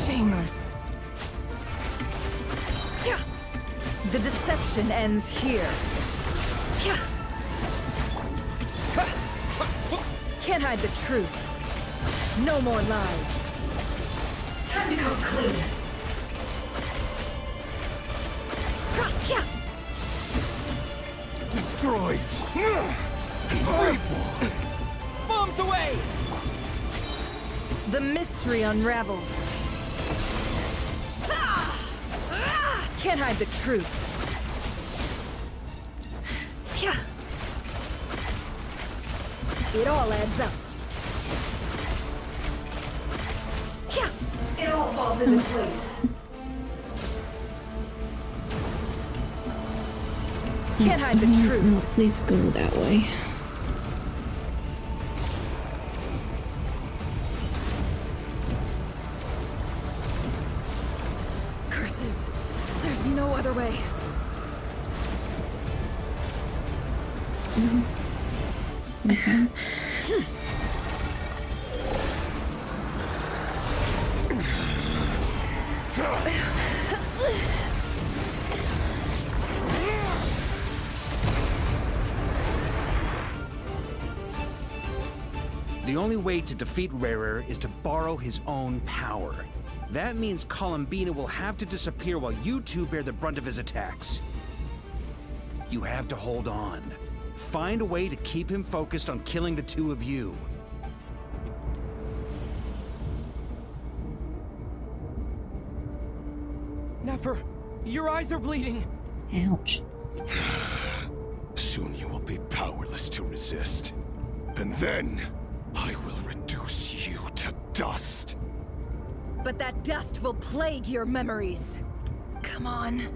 Shameless. The deception ends here. Can't hide the truth. No more lies. Time to come clean. Destroyed. Bombs away! The mystery unravels. Can't hide the truth. It all adds up. It all falls into place. Can't hide the truth. No, please go that way. Curses. There's no other way. Okay. The only way to defeat Rarer is to borrow his own power. That means Columbina will have to disappear while you two bear the brunt of his attacks. You have to hold on. Find a way to keep him focused on killing the two of you. Nefer, your eyes are bleeding. Ouch. Soon you will be powerless to resist. And then, I will reduce you to dust. But that dust will plague your memories. Come on,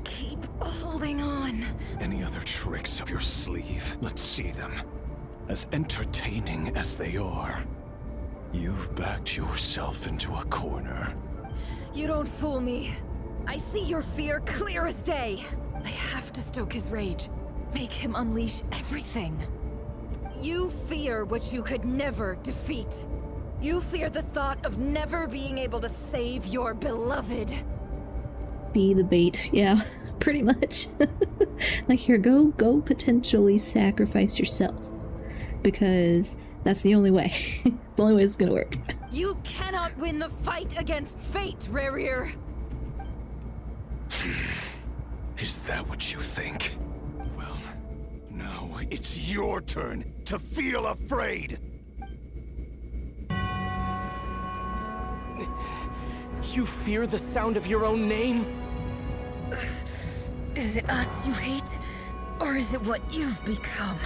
keep holding on. Any other tricks up your sleeve? Let's see them. As entertaining as they are, you've backed yourself into a corner. You don't fool me. I see your fear clear as day. I have to stoke his rage. Make him unleash everything. You fear what you could never defeat. You fear the thought of never being able to save your beloved. Be the bait. Yeah, pretty much. Like, here, go potentially sacrifice yourself. Because that's the only way. It's the only way it's gonna work. You cannot win the fight against fate, Rarir. Is that what you think? Well, now it's your turn to feel afraid! You fear the sound of your own name? Is it us you hate? Or is it what you've become?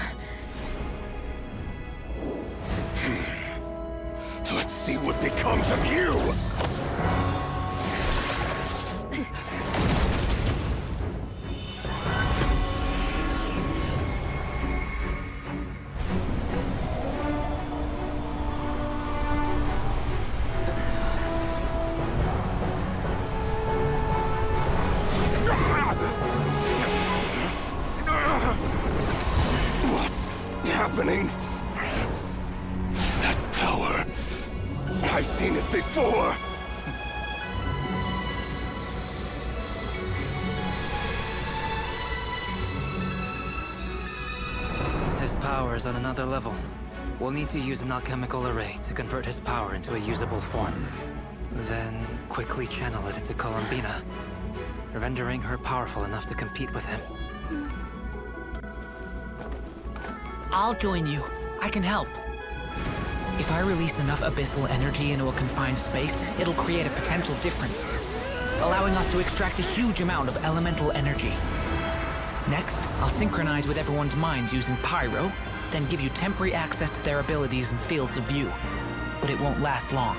Let's see what becomes of you! What's happening? That power. I've seen it before. His power is on another level. We'll need to use an alchemical array to convert his power into a usable form. Then quickly channel it into Columbina. rendering her powerful enough to compete with him. I'll join you. I can help. If I release enough abyssal energy into a confined space, it'll create a potential difference, allowing us to extract a huge amount of elemental energy. Next, I'll synchronize with everyone's minds using pyro, then give you temporary access to their abilities and fields of view. But it won't last long.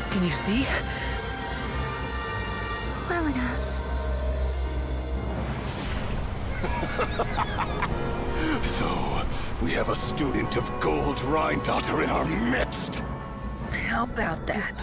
Can you see? Well enough. So, we have a student of Gold Rheindotter in our midst. How about that?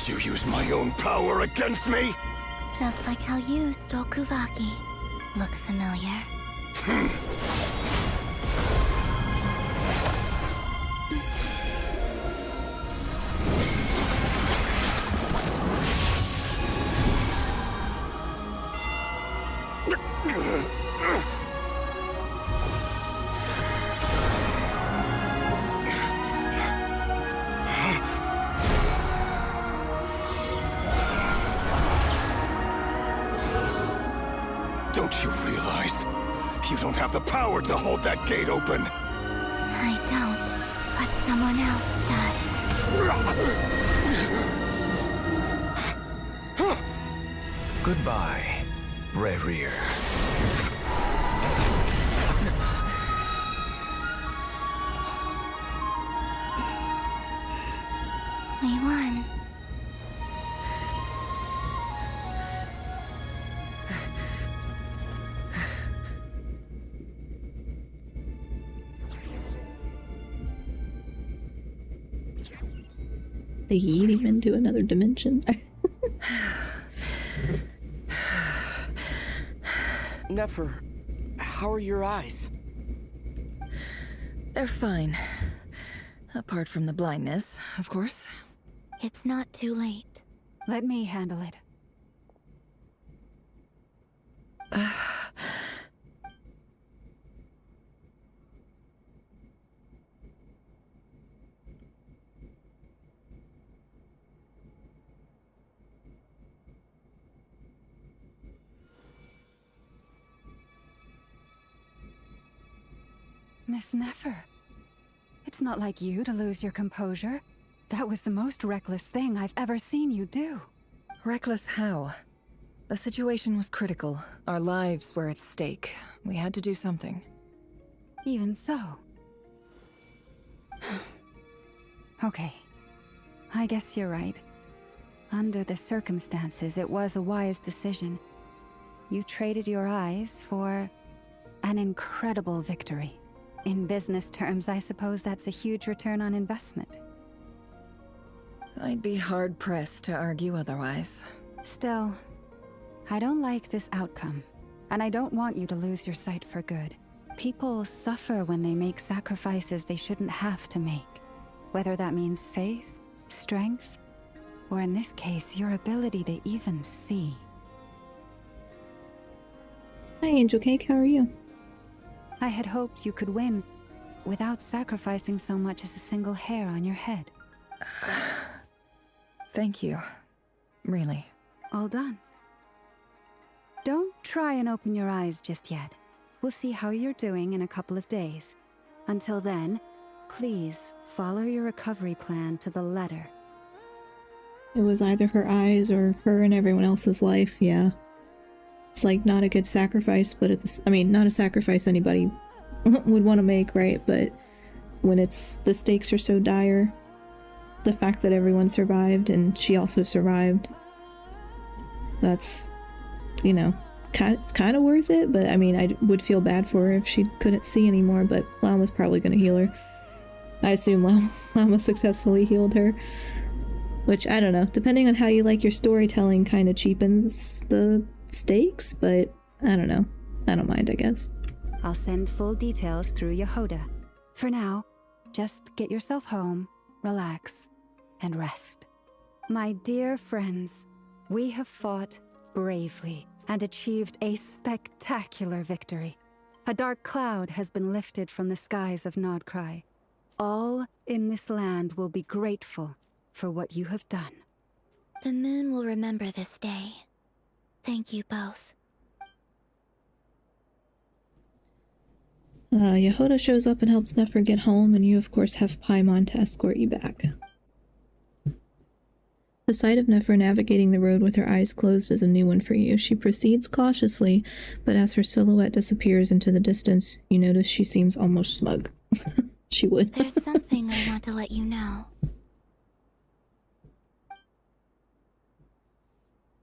You use my own power against me? Just like how you stole Kuvaki. Look familiar? Don't you realize? You don't have the power to hold that gate open. I don't, but someone else does. Goodbye, Rerir. We won. They yeet him into another dimension. Nefer, how are your eyes? They're fine. Apart from the blindness, of course. It's not too late. Let me handle it. Miss Nefer, it's not like you to lose your composure. That was the most reckless thing I've ever seen you do. Reckless how? The situation was critical. Our lives were at stake. We had to do something. Even so. Okay. I guess you're right. Under the circumstances, it was a wise decision. You traded your eyes for an incredible victory. In business terms, I suppose that's a huge return on investment. I'd be hard-pressed to argue otherwise. Still, I don't like this outcome, and I don't want you to lose your sight for good. People suffer when they make sacrifices they shouldn't have to make, whether that means faith, strength, or in this case, your ability to even see. Hi, Angel Cake, how are you? I had hoped you could win without sacrificing so much as a single hair on your head. Thank you. Really. All done. Don't try and open your eyes just yet. We'll see how you're doing in a couple of days. Until then, please follow your recovery plan to the letter. It was either her eyes or her and everyone else's life, yeah. It's like not a good sacrifice, but I mean, not a sacrifice anybody would want to make, right? But when the stakes are so dire, the fact that everyone survived and she also survived, that's, you know, it's kind of worth it. But I mean, I would feel bad for her if she couldn't see anymore, but Lan was probably going to heal her. I assume Llama successfully healed her. Which, I don't know, depending on how you like your storytelling, kind of cheapens the stakes, but I don't know. I don't mind, I guess. I'll send full details through Yehoda. For now, just get yourself home, relax, and rest. My dear friends, we have fought bravely and achieved a spectacular victory. A dark cloud has been lifted from the skies of Nod Krai. All in this land will be grateful for what you have done. The moon will remember this day. Thank you both. Yehoda shows up and helps Nefer get home, and you of course have Paimon to escort you back. The sight of Nefer navigating the road with her eyes closed is a new one for you. She proceeds cautiously, but as her silhouette disappears into the distance, you notice she seems almost smug. She would. There's something I want to let you know.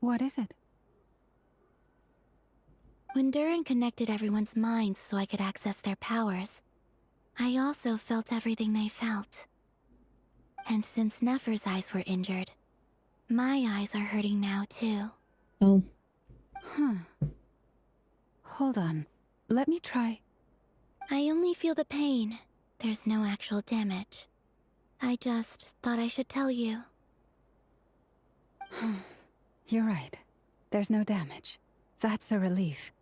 What is it? When Durin connected everyone's minds so I could access their powers, I also felt everything they felt. And since Nefer's eyes were injured, my eyes are hurting now too. Oh. Huh. Hold on. Let me try. I only feel the pain. There's no actual damage. I just thought I should tell you. You're right. There's no damage. That's a relief.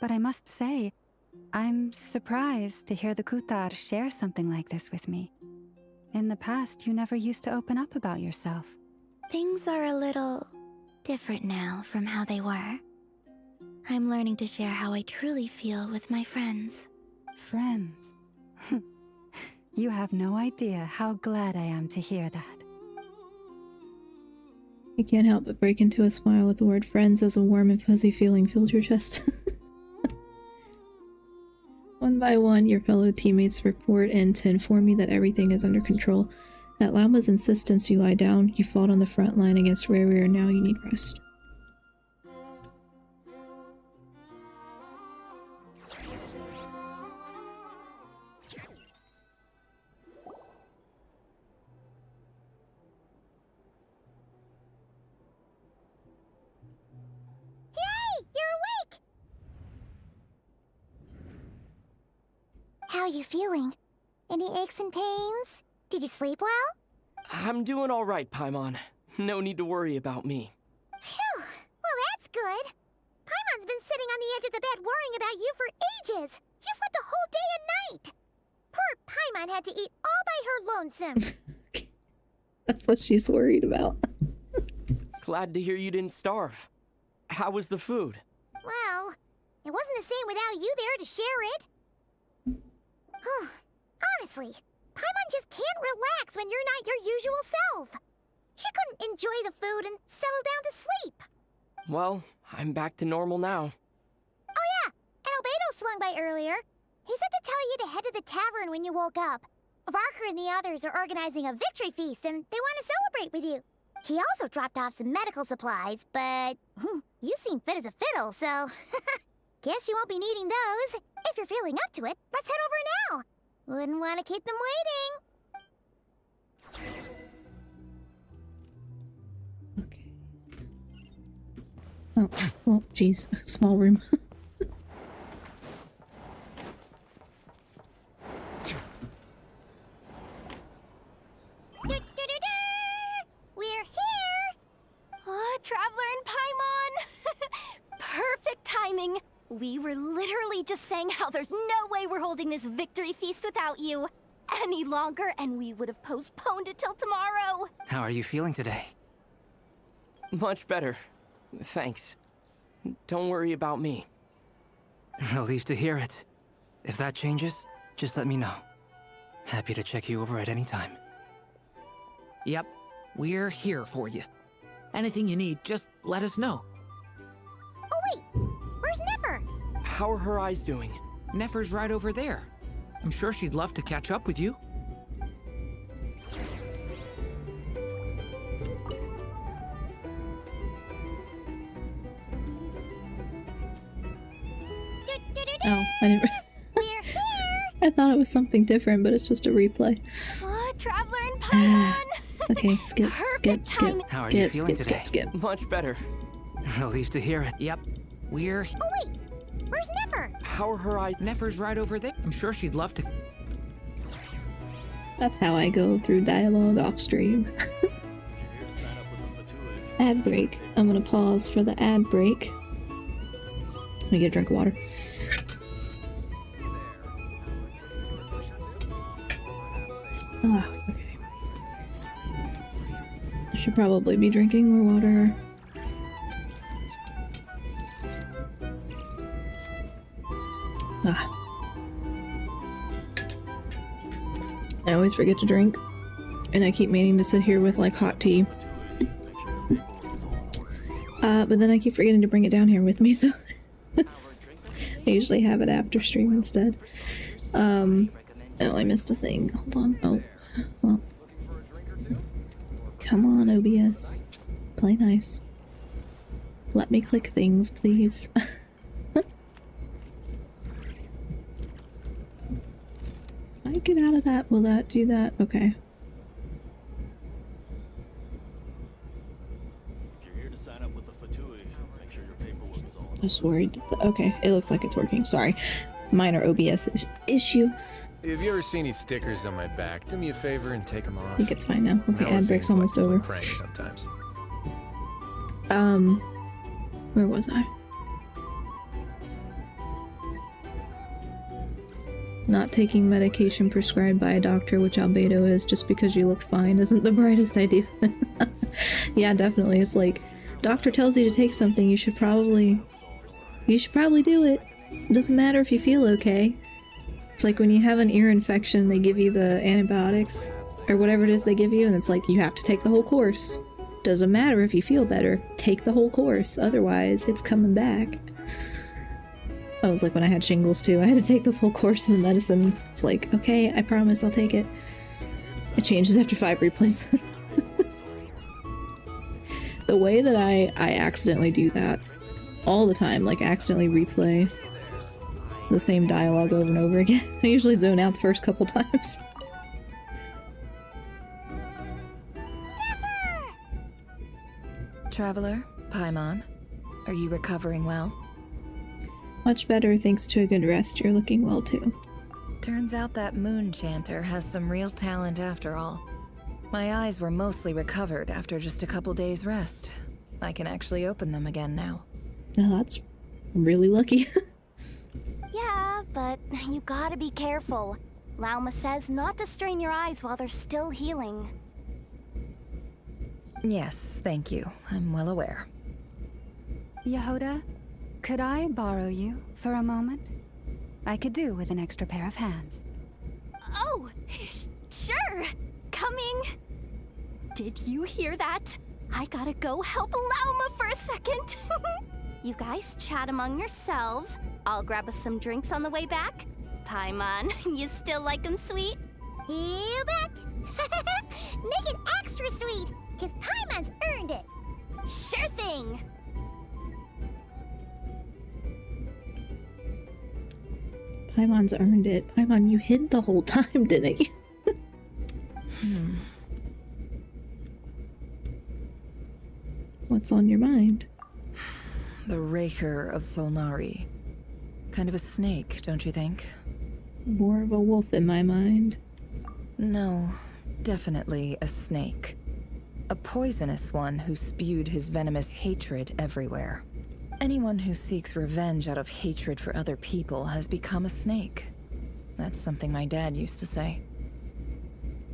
But I must say, I'm surprised to hear the Kutar share something like this with me. In the past, you never used to open up about yourself. Things are a little different now from how they were. I'm learning to share how I truly feel with my friends. Friends? You have no idea how glad I am to hear that. You can't help but break into a smile with the word friends as a warm and fuzzy feeling fills your chest. One by one, your fellow teammates report in to inform you that everything is under control. At Llama's insistence, you lie down. You fought on the front line against Riri, and now you need rest. How are you feeling? Any aches and pains? Did you sleep well? I'm doing all right, Paimon. No need to worry about me. Phew! Well, that's good. Paimon's been sitting on the edge of the bed worrying about you for ages. You slept a whole day and night. Poor Paimon had to eat all by her lonesome. That's what she's worried about. Glad to hear you didn't starve. How was the food? Well, it wasn't the same without you there to share it. Honestly, Paimon just can't relax when you're not your usual self. She couldn't enjoy the food and settle down to sleep. Well, I'm back to normal now. Oh yeah, and Albedo swung by earlier. He said to tell you to head to the tavern when you woke up. Varker and the others are organizing a victory feast and they want to celebrate with you. He also dropped off some medical supplies, but you seem fit as a fiddle, so guess you won't be needing those. If you're feeling up to it, let's head over now. Wouldn't want to keep them waiting. Okay. Oh, well, geez. Small room. We're here! Oh, Traveler and Paimon! Perfect timing! We were literally just saying how there's no way we're holding this victory feast without you any longer, and we would have postponed it till tomorrow. How are you feeling today? Much better. Thanks. Don't worry about me. Relieved to hear it. If that changes, just let me know. Happy to check you over at any time. Yep, we're here for you. Anything you need, just let us know. Oh wait, where's Nefer? How are her eyes doing? Nefer's right over there. I'm sure she'd love to catch up with you. Oh, I didn't. We're here! I I thought it was something different, but it's just a replay. Traveler in Paimon! Okay, skip, skip, skip, How are you skip, feeling skip, today? skip. Much better. Relieved to hear it. Yep. We're... Oh wait, where's Nefer? How are her eyes? Nefer's right over there. I'm sure she'd love to... That's how I go through dialogue off stream. Ad break. I'm gonna pause for the ad break. Let me get a drink of water. Ah, okay. I should probably be drinking more water. Ah. I always forget to drink, and I keep meaning to sit here with like hot tea. But then I keep forgetting to bring it down here with me, so I usually have it after stream instead. Oh, I missed a thing. Hold on. Oh, well. Come on, OBS. Play nice. Let me click things, please. If I get out of that, will that do that? Okay. Just worried. Okay, it looks like it's working. Sorry. Minor OBS issue. Have you ever seen any stickers on my back? Do me a favor and take them off. I think it's fine now. Okay, ad break's almost like over. Pranks sometimes. Where was I? Not taking medication prescribed by a doctor, which albedo is, just because you look fine isn't the brightest idea. Yeah, definitely. It's like, doctor tells you to take something, you should probably do it. It doesn't matter if you feel okay. It's like when you have an ear infection, they give you the antibiotics, or whatever it is they give you, and it's like, you have to take the whole course. Doesn't matter if you feel better, take the whole course, otherwise it's coming back. That was like when I had shingles too. I had to take the full course in the medicine. It's like, okay, I promise I'll take it. It changes after 5 replays. The way that I accidentally do that all the time, like accidentally replay the same dialogue over and over again. I usually zone out the first couple times. Traveler, Paimon, are you recovering well? Much better thanks to a good rest. You're looking well too. Turns out that moon chanter has some real talent after all. My eyes were mostly recovered after just a couple days rest. I can actually open them again now. Now that's really lucky. Yeah, but you gotta be careful. Lauma says not to strain your eyes while they're still healing. Yes, thank you. I'm well aware. Yehoda, could I borrow you for a moment? I could do with an extra pair of hands. Oh, sure. Coming. Did you hear that? I gotta go help Lauma for a second. You guys chat among yourselves. I'll grab us some drinks on the way back. Paimon, you still like 'em sweet? You bet! Make it extra sweet, because Paimon's earned it! Sure thing! Paimon's earned it. Paimon, you hid the whole time, didn't you? What's on your mind? The Raker of Solnari. Kind of a snake, don't you think? More of a wolf in my mind. No, definitely a snake. A poisonous one who spewed his venomous hatred everywhere. Anyone who seeks revenge out of hatred for other people has become a snake. That's something my dad used to say.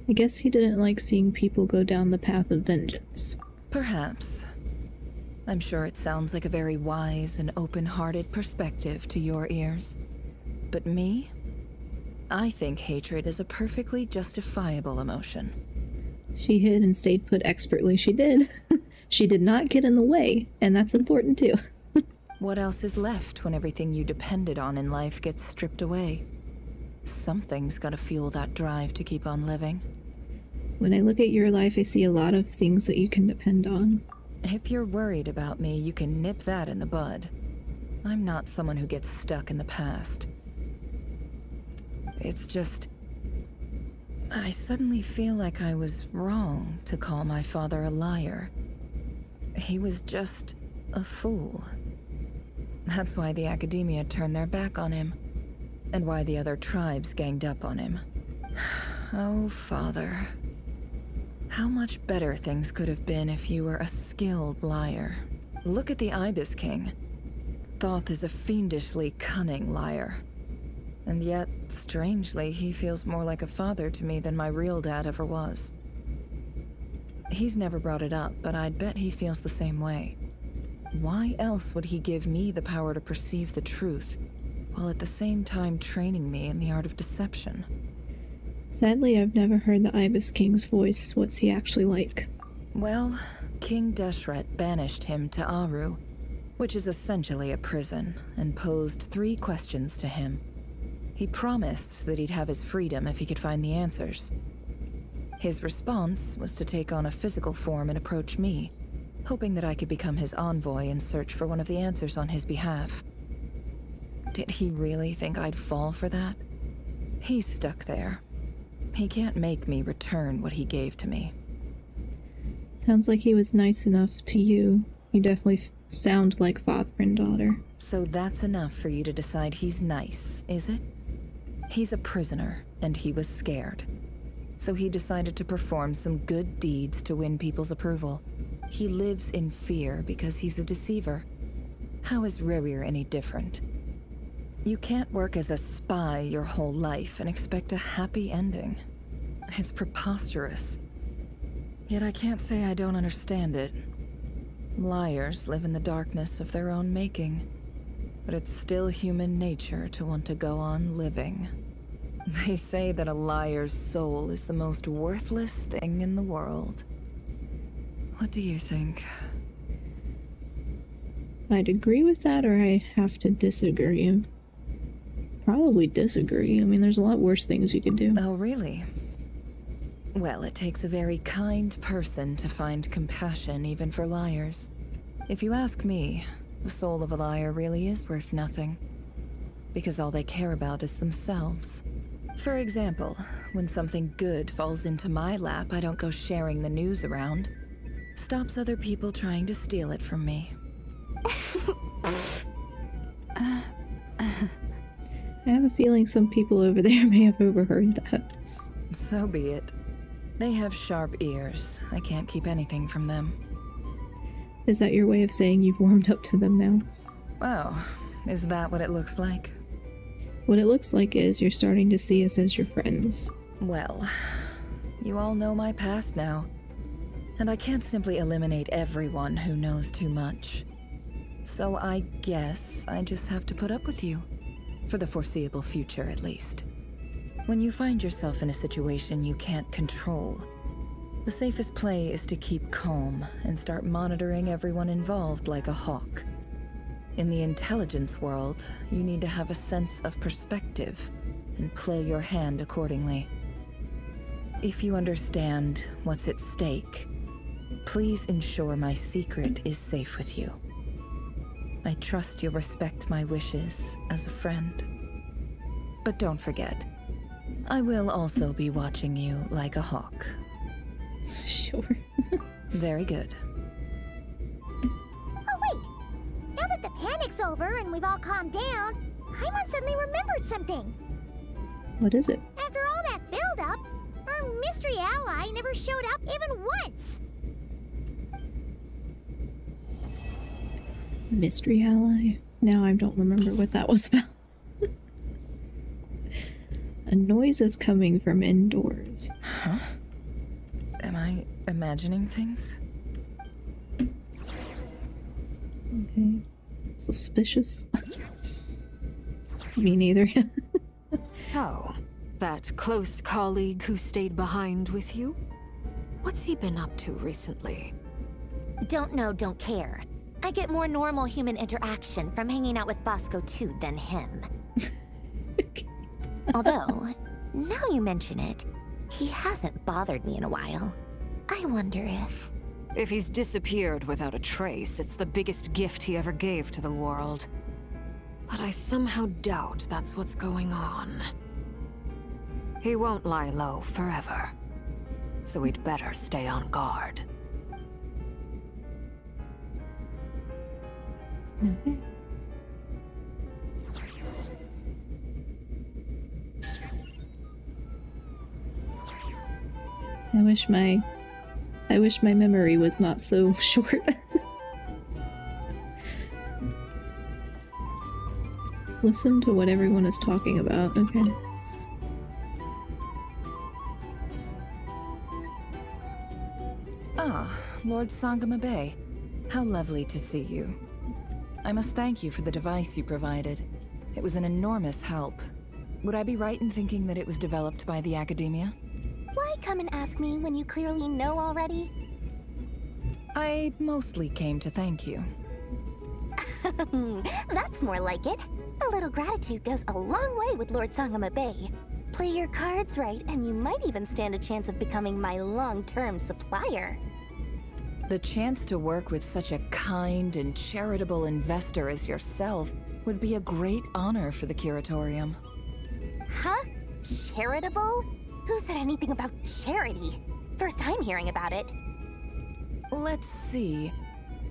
I guess he didn't like seeing people go down the path of vengeance. Perhaps. I'm sure it sounds like a very wise and open-hearted perspective to your ears. But me? I think hatred is a perfectly justifiable emotion. She hid and stayed put expertly. She did. She did not get in the way, and that's important too. What else is left when everything you depended on in life gets stripped away? Something's gotta fuel that drive to keep on living. When I look at your life, I see a lot of things that you can depend on. If you're worried about me, you can nip that in the bud. I'm not someone who gets stuck in the past. It's just... I suddenly feel like I was wrong to call my father a liar. He was just a fool. That's why the academia turned their back on him, and why the other tribes ganged up on him. Oh, Father. How much better things could have been if you were a skilled liar. Look at the Ibis King. Thoth is a fiendishly cunning liar. And yet, strangely, he feels more like a father to me than my real dad ever was. He's never brought it up, but I'd bet he feels the same way. Why else would he give me the power to perceive the truth, while at the same time training me in the art of deception? Sadly, I've never heard the Ibis King's voice. What's he actually like? Well, King Deshret banished him to Aru, which is essentially a prison, and posed 3 questions to him. He promised that he'd have his freedom if he could find the answers. His response was to take on a physical form and approach me, hoping that I could become his envoy and search for one of the answers on his behalf. Did he really think I'd fall for that? He's stuck there. He can't make me return what he gave to me. Sounds like he was nice enough to you. You definitely sound like father and daughter. So that's enough for you to decide he's nice, is it? He's a prisoner, and he was scared. So he decided to perform some good deeds to win people's approval. He lives in fear because he's a deceiver. How is Rerir any different? You can't work as a spy your whole life and expect a happy ending. It's preposterous. Yet I can't say I don't understand it. Liars live in the darkness of their own making, but it's still human nature to want to go on living. They say that a liar's soul is the most worthless thing in the world. What do you think? I'd agree with that, or I have to disagree. Probably disagree. I mean, there's a lot worse things you could do. Oh, really? Well, it takes a very kind person to find compassion even for liars. If you ask me, the soul of a liar really is worth nothing, because all they care about is themselves. For example, when something good falls into my lap, I don't go sharing the news around. Stops other people trying to steal it from me. I have a feeling some people over there may have overheard that. So be it. They have sharp ears. I can't keep anything from them. Is that your way of saying you've warmed up to them now? Oh, is that what it looks like? What it looks like is you're starting to see us as your friends. Well, you all know my past now, and I can't simply eliminate everyone who knows too much. So I guess I just have to put up with you. For the foreseeable future, at least. When you find yourself in a situation you can't control, the safest play is to keep calm and start monitoring everyone involved like a hawk. In the intelligence world, you need to have a sense of perspective and play your hand accordingly. If you understand what's at stake, please ensure my secret is safe with you. I trust you'll respect my wishes as a friend. But don't forget, I will also be watching you like a hawk. Sure. Very good. Oh, wait! Now that the panic's over and we've all calmed down, Paimon suddenly remembered something. What is it? After all that build-up, our mystery ally never showed up even once! Mystery ally? Now I don't remember what that was about. A noise is coming from indoors. Huh? Am I imagining things? Okay. Suspicious. Me neither. So, that close colleague who stayed behind with you? What's he been up to recently? Don't know, don't care. I get more normal human interaction from hanging out with Bosco 2 than him. Although, now you mention it, he hasn't bothered me in a while. I wonder if... If he's disappeared without a trace, it's the biggest gift he ever gave to the world. But I somehow doubt that's what's going on. He won't lie low forever. So we'd better stay on guard. Okay. I wish my memory was not so short. Listen to what everyone is talking about. Okay. Ah, Lord Sangama Bay. How lovely to see you. I must thank you for the device you provided. It was an enormous help. Would I be right in thinking that it was developed by the Academia? Why come and ask me when you clearly know already? I mostly came to thank you. That's more like it. A little gratitude goes a long way with Lord Sangama Bay. Play your cards right, and you might even stand a chance of becoming my long-term supplier. The chance to work with such a kind and charitable investor as yourself would be a great honor for the Curatorium. Huh? Charitable? Who said anything about charity? First I'm hearing about it. Let's see.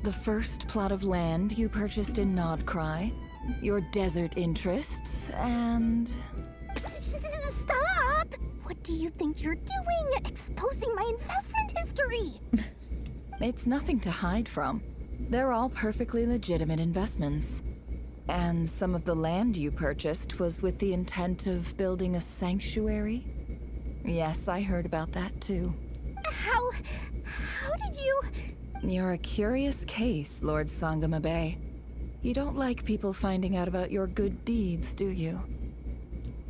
The first plot of land you purchased in Nod Krai, your desert interests, and... Stop! What do you think you're doing? Exposing my investment history! It's nothing to hide from. They're all perfectly legitimate investments. And some of the land you purchased was with the intent of building a sanctuary? Yes, I heard about that too. How did you... You're a curious case, Lord Sangama Bay. You don't like people finding out about your good deeds, do you?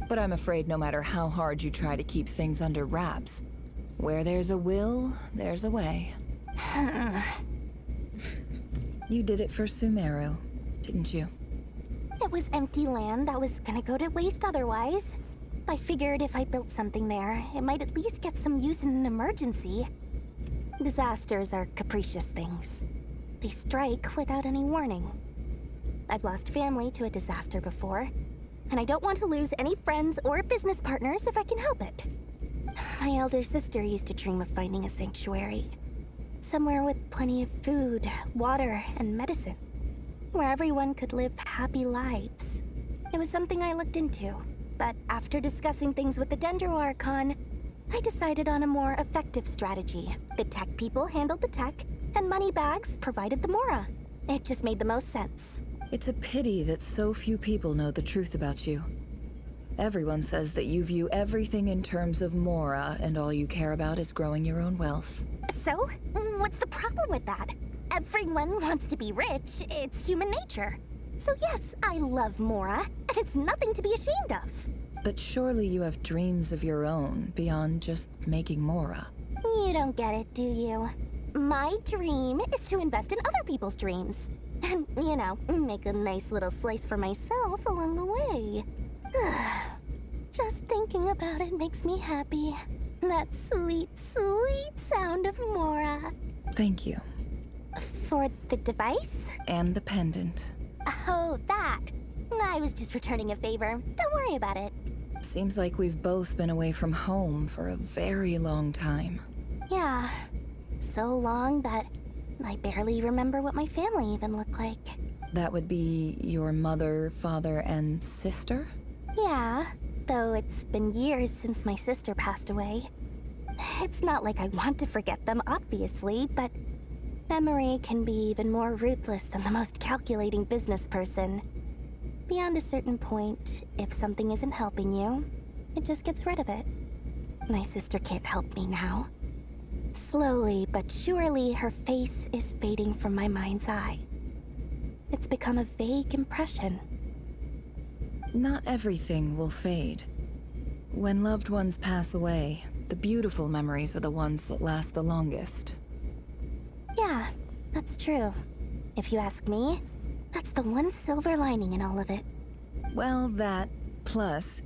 But I'm afraid no matter how hard you try to keep things under wraps, where there's a will, there's a way. You did it for Sumeru, didn't you? It was empty land that was gonna go to waste otherwise. I figured if I built something there, it might at least get some use in an emergency. Disasters are capricious things. They strike without any warning. I've lost family to a disaster before, and I don't want to lose any friends or business partners if I can help it. My elder sister used to dream of finding a sanctuary. Somewhere with plenty of food, water, and medicine. Where everyone could live happy lives. It was something I looked into, but after discussing things with the Dendro Archon, I decided on a more effective strategy. The tech people handled the tech, and Moneybags provided the Mora. It just made the most sense. It's a pity that so few people know the truth about you. Everyone says that you view everything in terms of Mora, and all you care about is growing your own wealth. So, what's the problem with that? Everyone wants to be rich. It's human nature. So yes, I love Mora, and it's nothing to be ashamed of. But surely you have dreams of your own beyond just making Mora. You don't get it, do you? My dream is to invest in other people's dreams. And, you know, make a nice little slice for myself along the way. Just thinking about it makes me happy. That sweet, sweet sound of Mora. Thank you. For the device? And the pendant. Oh, that. I was just returning a favor. Don't worry about it. Seems like we've both been away from home for a very long time. Yeah. So long that I barely remember what my family even looked like. That would be your mother, father, and sister? Yeah, though it's been years since my sister passed away. It's not like I want to forget them, obviously, but memory can be even more ruthless than the most calculating business person. Beyond a certain point, if something isn't helping you, it just gets rid of it. My sister can't help me now. Slowly but surely, her face is fading from my mind's eye. It's become a vague impression. Not everything will fade. When loved ones pass away, the beautiful memories are the ones that last the longest. Yeah, that's true. If you ask me, that's the one silver lining in all of it. Well, that, plus,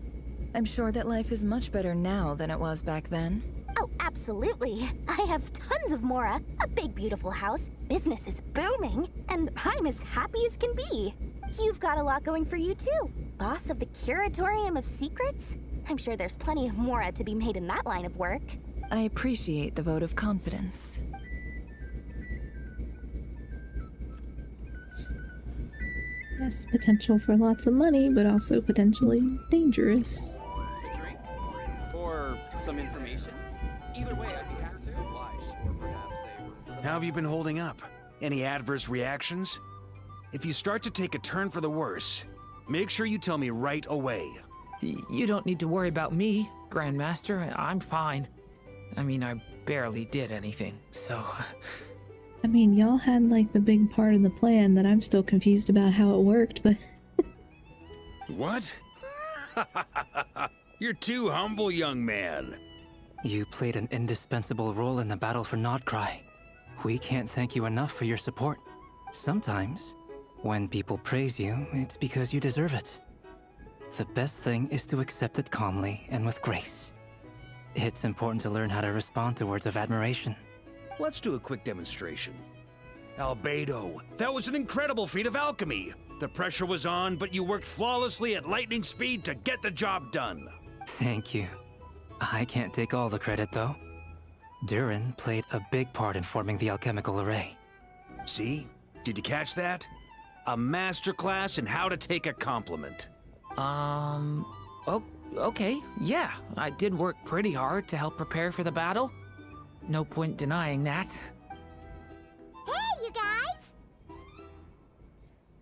I'm sure that life is much better now than it was back then. Oh, absolutely. I have tons of Mora, a big beautiful house, business is booming, and I'm as happy as can be. You've got a lot going for you too. Boss of the Curatorium of Secrets? I'm sure there's plenty of mora to be made in that line of work. I appreciate the vote of confidence. Yes, potential for lots of money, but also potentially dangerous. A drink? Or some information? Either way, I'd be happy to oblige. Or perhaps a room for the How have you been holding up? Any adverse reactions? If you start to take a turn for the worse, make sure you tell me right away. You don't need to worry about me, Grandmaster. I'm fine. I mean, I barely did anything, so... I mean, y'all had like the big part of the plan that I'm still confused about how it worked, but... What? You're too humble, young man. You played an indispensable role in the battle for Nod Krai. We can't thank you enough for your support. Sometimes, when people praise you, it's because you deserve it. The best thing is to accept it calmly and with grace. It's important to learn how to respond to words of admiration. Let's do a quick demonstration. Albedo, that was an incredible feat of alchemy. The pressure was on, but you worked flawlessly at lightning speed to get the job done. Thank you. I can't take all the credit, though. Durin played a big part in forming the alchemical array. See? Did you catch that? A masterclass in how to take a compliment. Oh, okay, yeah. I did work pretty hard to help prepare for the battle. No point denying that. Hey, you guys!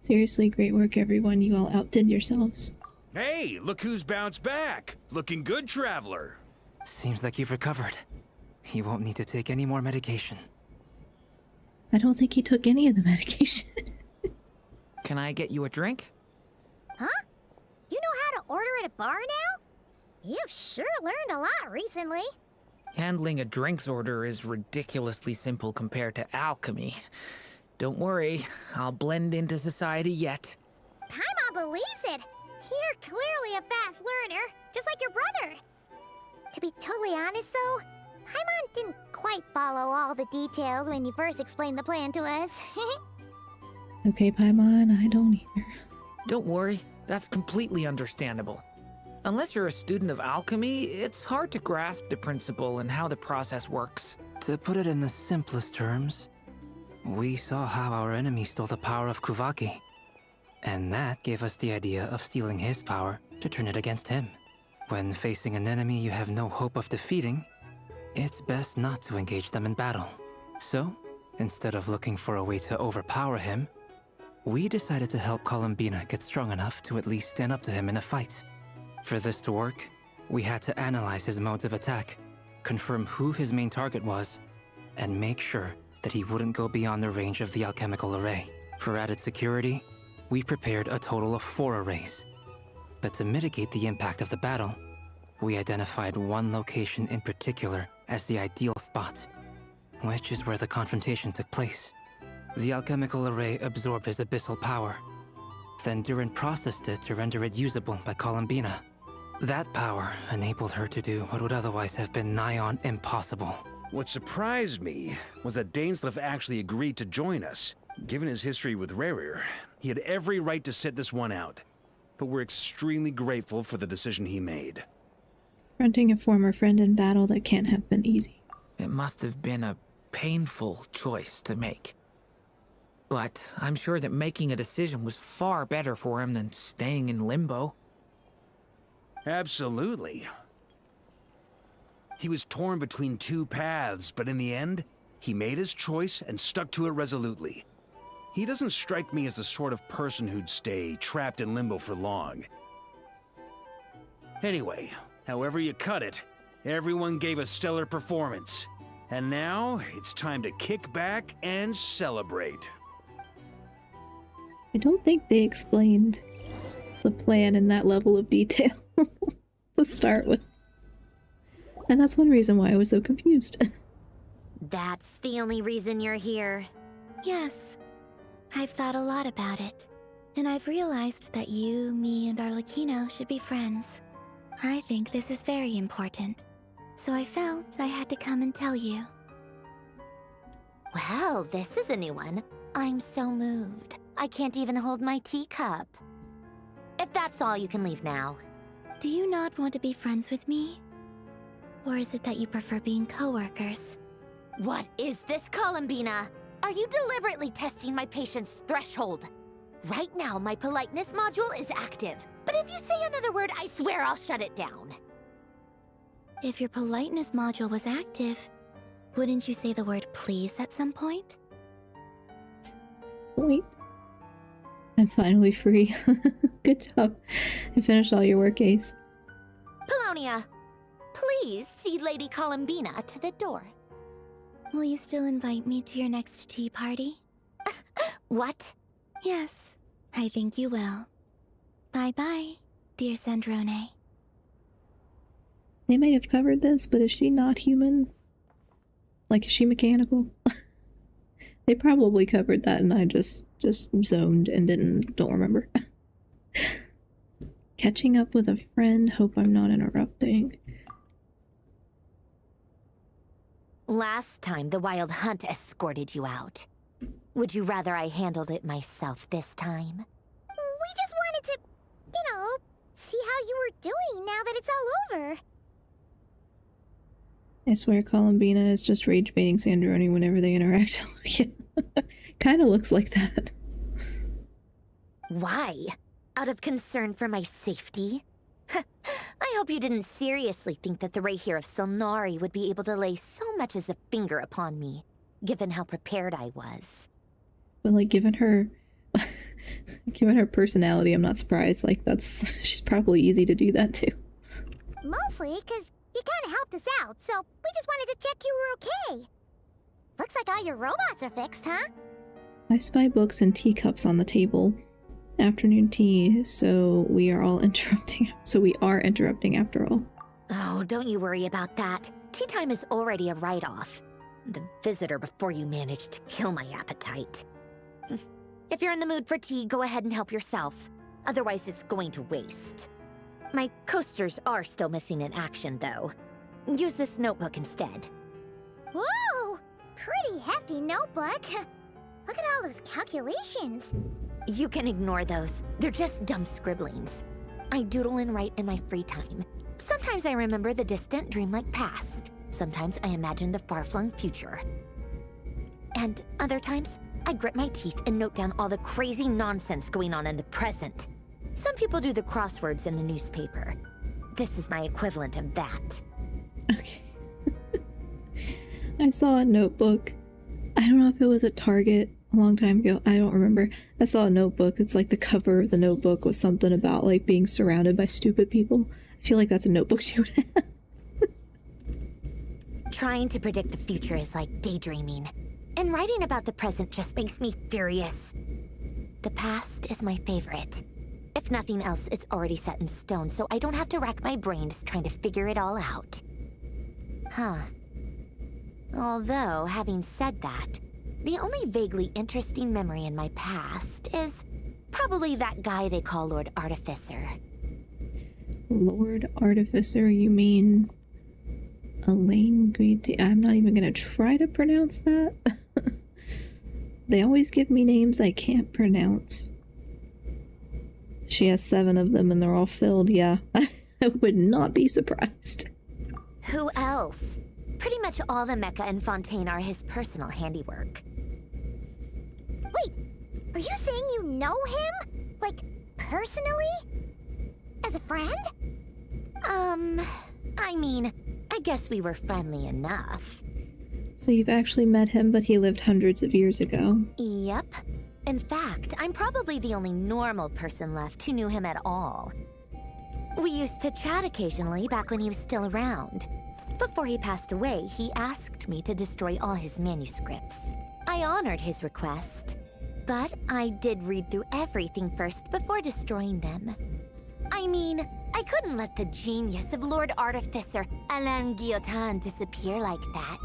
Seriously, great work, everyone. You all outdid yourselves. Hey, look who's bounced back. Looking good, Traveler. Seems like you've recovered. You won't need to take any more medication. I don't think he took any of the medication. Can I get you a drink? Huh? You know how to order at a bar now? You've sure learned a lot recently. Handling a drinks order is ridiculously simple compared to alchemy. Don't worry, I'll blend into society yet. Paimon believes it. You're clearly a fast learner, just like your brother. To be totally honest though, Paimon didn't quite follow all the details when you first explained the plan to us. Okay, Paimon, I don't either. Don't worry, that's completely understandable. Unless you're a student of alchemy, it's hard to grasp the principle and how the process works. To put it in the simplest terms, we saw how our enemy stole the power of Kuvaki. And that gave us the idea of stealing his power to turn it against him. When facing an enemy you have no hope of defeating, it's best not to engage them in battle. So, instead of looking for a way to overpower him, we decided to help Columbina get strong enough to at least stand up to him in a fight. For this to work, we had to analyze his modes of attack, confirm who his main target was, and make sure that he wouldn't go beyond the range of the alchemical array. For added security, we prepared a total of 4 arrays. But to mitigate the impact of the battle, we identified one location in particular as the ideal spot, which is where the confrontation took place. The alchemical array absorbed his abyssal power. Then Durin processed it to render it usable by Columbina. That power enabled her to do what would otherwise have been nigh on impossible. What surprised me was that Dainsleif actually agreed to join us. Given his history with Rerir, he had every right to sit this one out. But we're extremely grateful for the decision he made. Confronting a former friend in battle, that can't have been easy. It must have been a painful choice to make. But I'm sure that making a decision was far better for him than staying in limbo. Absolutely. He was torn between 2 paths, but in the end, he made his choice and stuck to it resolutely. He doesn't strike me as the sort of person who'd stay trapped in limbo for long. Anyway, however you cut it, everyone gave a stellar performance. And now, it's time to kick back and celebrate. I don't think they explained the plan in that level of detail to start with. And that's one reason why I was so confused. That's the only reason you're here. Yes. I've thought a lot about it. And I've realized that you, me, and Arlecchino should be friends. I think this is very important. So I felt I had to come and tell you. Well, this is a new one. I'm so moved. I can't even hold my teacup. If that's all, you can leave now. Do you not want to be friends with me? Or is it that you prefer being coworkers? What is this, Columbina? Are you deliberately testing my patience threshold? Right now, my politeness module is active. But if you say another word, I swear I'll shut it down. If your politeness module was active, wouldn't you say the word please at some point? Wait. I'm finally free. Good job. I finished all your work, Ace. Polonia, please see Lady Columbina to the door. Will you still invite me to your next tea party? What? Yes, I think you will. Bye-bye, dear Sandrone. They may have covered this, but is she not human? Like, is she mechanical? They probably covered that and I just zoned and don't remember. Catching up with a friend, hope I'm not interrupting. Last time, the Wild Hunt escorted you out. Would you rather I handled it myself this time? We just wanted to, see how you were doing now that it's all over. I swear Columbina is just rage baiting Sandrone whenever they interact. Kinda looks like that. Why? Out of concern for my safety? I hope you didn't seriously think that the Rayhir of Solnari would be able to lay so much as a finger upon me, given how prepared I was. But like, given her personality, I'm not surprised. Like, she's probably easy to do that too. Mostly because you kind of helped us out, so we just wanted to check you were okay. Looks like all your robots are fixed, huh? I spy books and teacups on the table. Afternoon tea, so we are interrupting after all. Oh, don't you worry about that. Tea time is already a write-off. The visitor before you managed to kill my appetite. If you're in the mood for tea, go ahead and help yourself. Otherwise, it's going to waste. My coasters are still missing in action, though. Use this notebook instead. Whoa! Pretty hefty notebook. Look at all those calculations. You can ignore those. They're just dumb scribblings. I doodle and write in my free time. Sometimes I remember the distant, dreamlike past. Sometimes I imagine the far-flung future. And other times, I grit my teeth and note down all the crazy nonsense going on in the present. Some people do the crosswords in the newspaper. This is my equivalent of that. Okay. I saw a notebook. I don't know if it was at Target a long time ago. I don't remember. I saw a notebook. It's like the cover of the notebook was something about like being surrounded by stupid people. I feel like that's a notebook she would have. Trying to predict the future is like daydreaming. And writing about the present just makes me furious. The past is my favorite. If nothing else, it's already set in stone, so I don't have to rack my brains trying to figure it all out. Huh. Although, having said that, the only vaguely interesting memory in my past is probably that guy they call Lord Artificer. Lord Artificer, you mean Elaine Greedy? I'm not even gonna try to pronounce that. They always give me names I can't pronounce. She has 7 of them and they're all filled, yeah. I would not be surprised. Who else? Pretty much all the mecha and Fontaine are his personal handiwork. Wait, are you saying you know him? Like, personally? As a friend? I mean, I guess we were friendly enough. So you've actually met him, but he lived hundreds of years ago. Yep. In fact, I'm probably the only normal person left who knew him at all. We used to chat occasionally back when he was still around. Before he passed away, he asked me to destroy all his manuscripts. I honored his request, but I did read through everything first before destroying them. I mean, I couldn't let the genius of Lord Artificer Alain Guillotin disappear like that.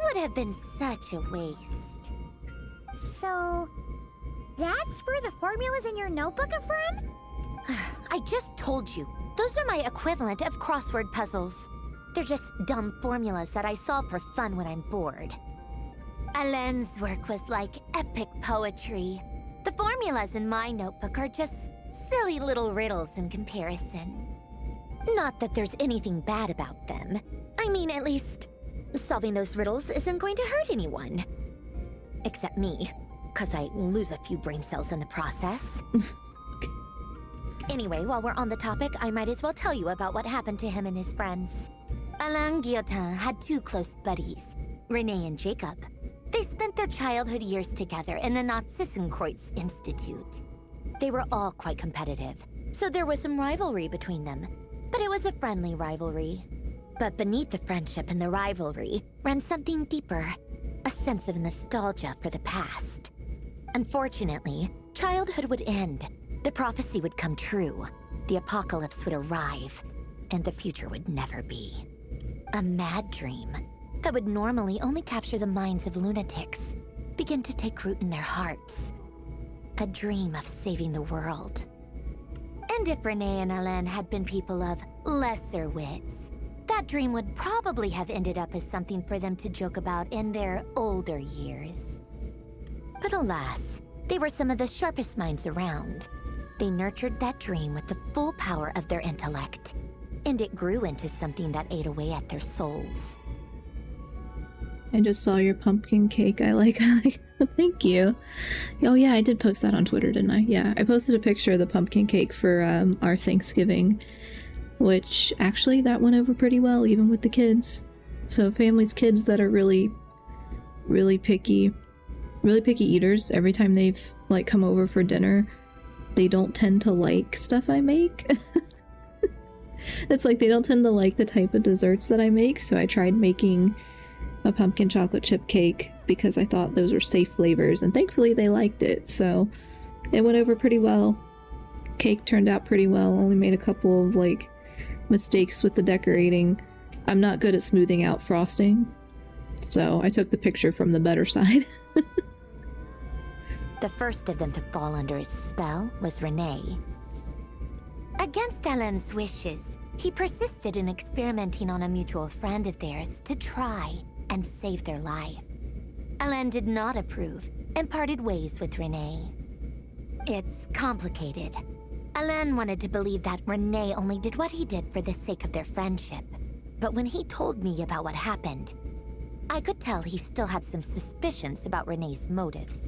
Would have been such a waste. So, that's where the formulas in your notebook are from? I just told you, those are my equivalent of crossword puzzles. They're just dumb formulas that I solve for fun when I'm bored. Alain's work was like epic poetry. The formulas in my notebook are just silly little riddles in comparison. Not that there's anything bad about them. I mean, at least, solving those riddles isn't going to hurt anyone. Except me, because I lose a few brain cells in the process. Anyway, while we're on the topic, I might as well tell you about what happened to him and his friends. Alain Guillotin had two close buddies, Renee and Jacob. They spent their childhood years together in the Narzissenkreuz Institute. They were all quite competitive, so there was some rivalry between them. But it was a friendly rivalry. But beneath the friendship and the rivalry ran something deeper, a sense of nostalgia for the past. Unfortunately, childhood would end. The prophecy would come true. The apocalypse would arrive, and the future would never be. A mad dream that would normally only capture the minds of lunatics began to take root in their hearts. A dream of saving the world. And if Renee and Alain had been people of lesser wits, that dream would probably have ended up as something for them to joke about in their older years. But alas, they were some of the sharpest minds around. They nurtured that dream with the full power of their intellect, and it grew into something that ate away at their souls. I just saw your pumpkin cake. I like thank you. Oh yeah, I did post that on Twitter, didn't I? Yeah, I posted a picture of the pumpkin cake for our Thanksgiving, which actually that went over pretty well, even with the kids. So families, kids that are really picky eaters, every time they've like come over for dinner, they don't tend to like stuff I make. It's like they don't tend to like the type of desserts that I make, so I tried making a pumpkin chocolate chip cake because I thought those were safe flavors, and thankfully they liked it, so it went over pretty well. Cake turned out pretty well, only made a couple of like mistakes with the decorating. I'm not good at smoothing out frosting, so I took the picture from the better side. The first of them to fall under its spell was Renee. Against Alain's wishes, he persisted in experimenting on a mutual friend of theirs to try and save their life. Alain did not approve and parted ways with Renee. It's complicated. Alain wanted to believe that Renee only did what he did for the sake of their friendship. But when he told me about what happened, I could tell he still had some suspicions about Renee's motives.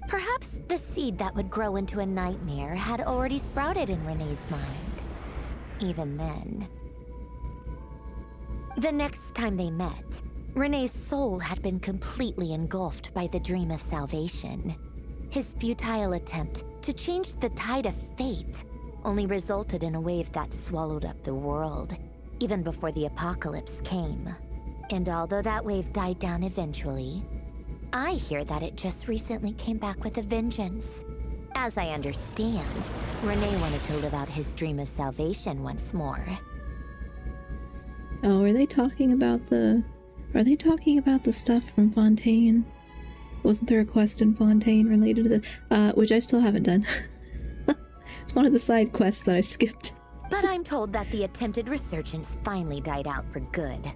Perhaps the seed that would grow into a nightmare had already sprouted in Renee's mind. Even then. The next time they met, Renee's soul had been completely engulfed by the dream of salvation. His futile attempt to change the tide of fate only resulted in a wave that swallowed up the world, even before the apocalypse came. And although that wave died down eventually, I hear that it just recently came back with a vengeance. As I understand, Renee wanted to live out his dream of salvation once more. Oh, are they talking about the stuff from Fontaine? Wasn't there a quest in Fontaine related to the which I still haven't done. It's one of the side quests that I skipped. But I'm told that the attempted resurgence finally died out for good.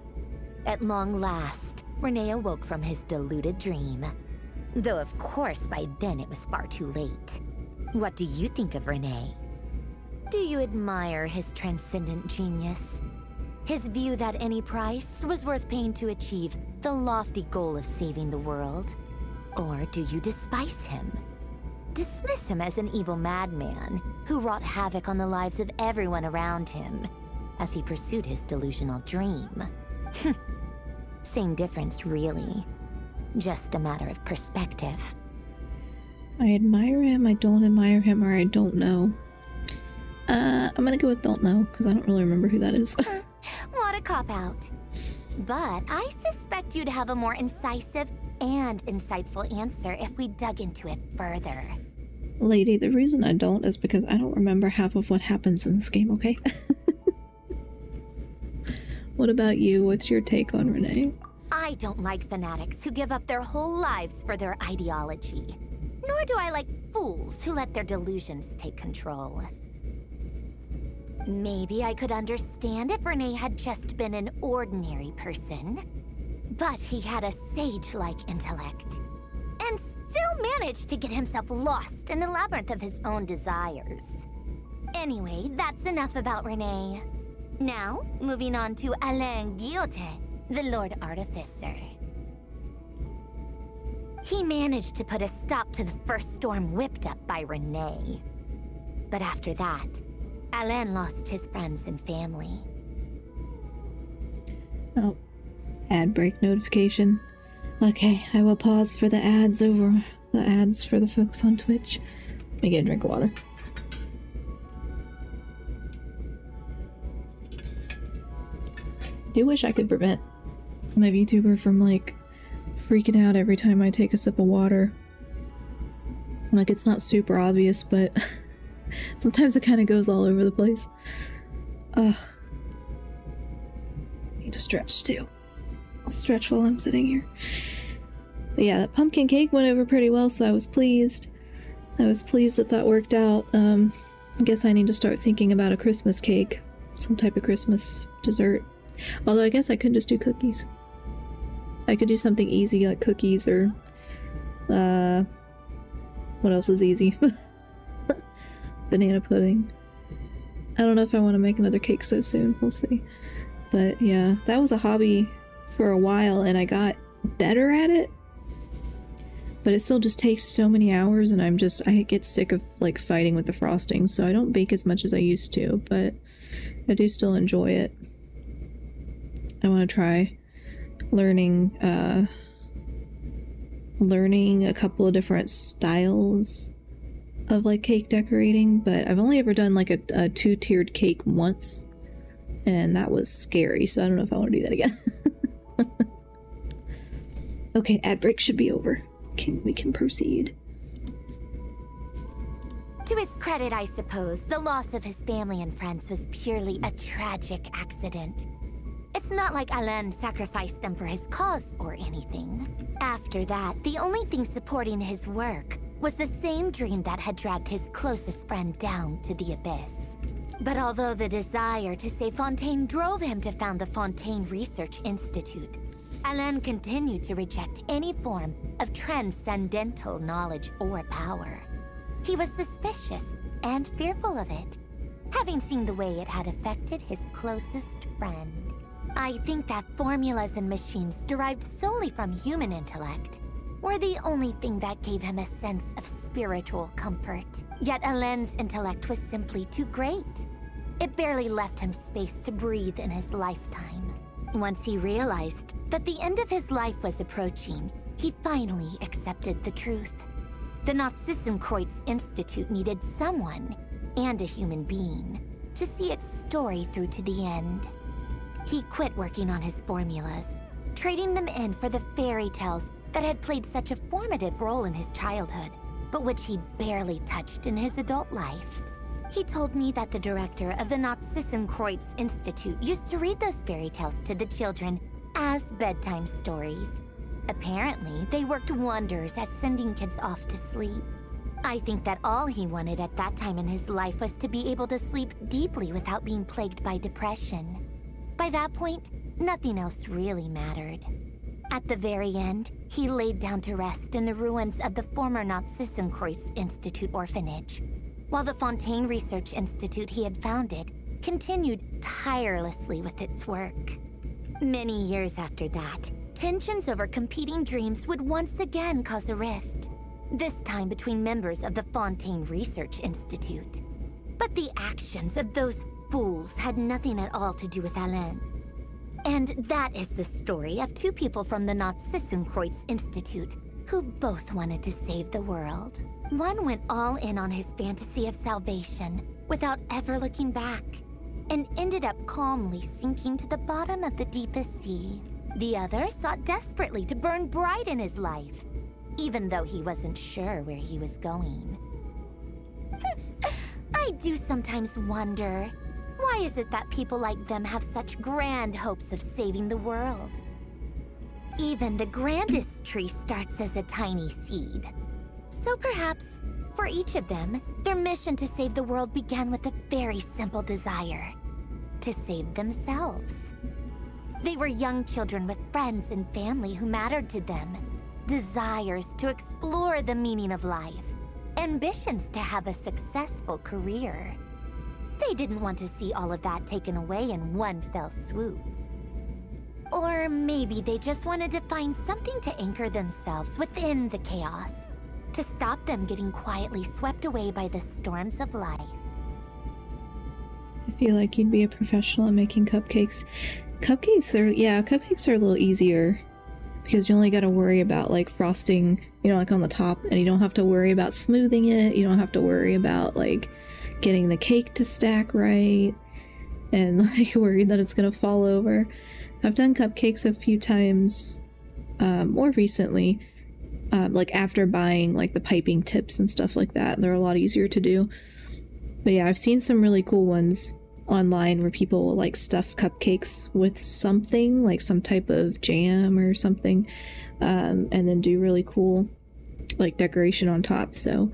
At long last, Renee awoke from his deluded dream. Though of course by then it was far too late. What do you think of Renee? Do you admire his transcendent genius? His view that any price was worth paying to achieve the lofty goal of saving the world? Or do you despise him? Dismiss him as an evil madman who wrought havoc on the lives of everyone around him as he pursued his delusional dream? Same difference, really. Just a matter of perspective. I admire him, I don't admire him, or I don't know. I'm gonna go with don't know, because I don't really remember who that is. What a cop-out. But I suspect you'd have a more incisive and insightful answer if we dug into it further. Lady, the reason I don't is because I don't remember half of what happens in this game, okay? What about you? What's your take on Renee? I don't like fanatics who give up their whole lives for their ideology. Nor do I like fools who let their delusions take control. Maybe I could understand if Renee had just been an ordinary person. But he had a sage-like intellect. And still managed to get himself lost in a labyrinth of his own desires. Anyway, that's enough about Renee. Now, moving on to Alain Guillotin, the Lord Artificer. He managed to put a stop to the first storm whipped up by Renee. But after that, Alain lost his friends and family. Oh, ad break notification. Okay, I will pause for the ads for the folks on Twitch. Let me get a drink of water. I do wish I could prevent my VTuber from like freaking out every time I take a sip of water. Like, it's not super obvious, but sometimes it kind of goes all over the place. Ugh. Need to stretch too. I'll stretch while I'm sitting here. But yeah, that pumpkin cake went over pretty well, so I was pleased. I was pleased that that worked out. I guess I need to start thinking about a Christmas cake. Some type of Christmas dessert. Although I guess I could just do cookies. I could do something easy like cookies or... what else is easy? Banana pudding. I don't know if I want to make another cake so soon. We'll see. But yeah, that was a hobby for a while and I got better at it. But it still just takes so many hours and I get sick of like fighting with the frosting, so I don't bake as much as I used to, but I do still enjoy it. I want to try learning a couple of different styles of like cake decorating, but I've only ever done like a two-tiered cake once, and that was scary, so I don't know if I want to do that again. Okay, ad break should be over. We can proceed. To his credit, I suppose, the loss of his family and friends was purely a tragic accident. It's not like Alain sacrificed them for his cause or anything. After that, the only thing supporting his work was the same dream that had dragged his closest friend down to the abyss. But although the desire to save Fontaine drove him to found the Fontaine Research Institute, Alain continued to reject any form of transcendental knowledge or power. He was suspicious and fearful of it, having seen the way it had affected his closest friend. I think that formulas and machines derived solely from human intellect were the only thing that gave him a sense of spiritual comfort. Yet Alain's intellect was simply too great. It barely left him space to breathe in his lifetime. Once he realized that the end of his life was approaching, he finally accepted the truth. The Narzissenkreuz Institute needed someone, and a human being, to see its story through to the end. He quit working on his formulas, trading them in for the fairy tales that had played such a formative role in his childhood, but which he'd barely touched in his adult life. He told me that the director of the Narzissenkreuz Institute used to read those fairy tales to the children as bedtime stories. Apparently, they worked wonders at sending kids off to sleep. I think that all he wanted at that time in his life was to be able to sleep deeply without being plagued by depression. By that point, nothing else really mattered. At the very end, he laid down to rest in the ruins of the former Narzissenkreuz Institute orphanage, while the Fontaine Research Institute he had founded continued tirelessly with its work. Many years after that, tensions over competing dreams would once again cause a rift, this time between members of the Fontaine Research Institute. But the actions of those fools had nothing at all to do with Alain. And that is the story of two people from the Narzissenkreuz Institute who both wanted to save the world. One went all in on his fantasy of salvation without ever looking back, and ended up calmly sinking to the bottom of the deepest sea. The other sought desperately to burn bright in his life, even though he wasn't sure where he was going. I do sometimes wonder, why is it that people like them have such grand hopes of saving the world? Even the grandest tree starts as a tiny seed. So perhaps, for each of them, their mission to save the world began with a very simple desire: to save themselves. They were young children with friends and family who mattered to them, desires to explore the meaning of life, ambitions to have a successful career. They didn't want to see all of that taken away in one fell swoop. Or maybe they just wanted to find something to anchor themselves within the chaos, to stop them getting quietly swept away by the storms of life. I feel like you'd be a professional at making cupcakes. Cupcakes are a little easier because you only got to worry about like frosting, you know, like on the top, and you don't have to worry about smoothing it. You don't have to worry about like getting the cake to stack right and like worried that it's gonna fall over. I've done cupcakes a few times more recently, like after buying like the piping tips and stuff like that. They're a lot easier to do. But yeah, I've seen some really cool ones online where people will like stuff cupcakes with something, like some type of jam or something, and then do really cool like decoration on top. So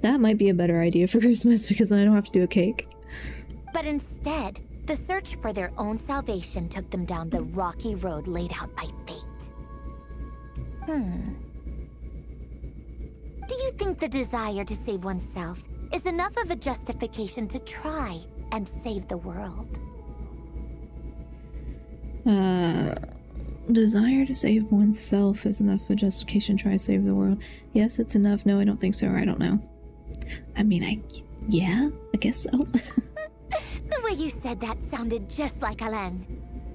that might be a better idea for Christmas because then I don't have to do a cake. But instead, the search for their own salvation took them down the rocky road laid out by fate. Do you think the desire to save oneself is enough of a justification to try and save the world? Desire to save oneself is enough of a justification to try to save the world. Yes, it's enough. No, I don't think so. Or I don't know. I mean, yeah, I guess so. The way you said that sounded just like Alain.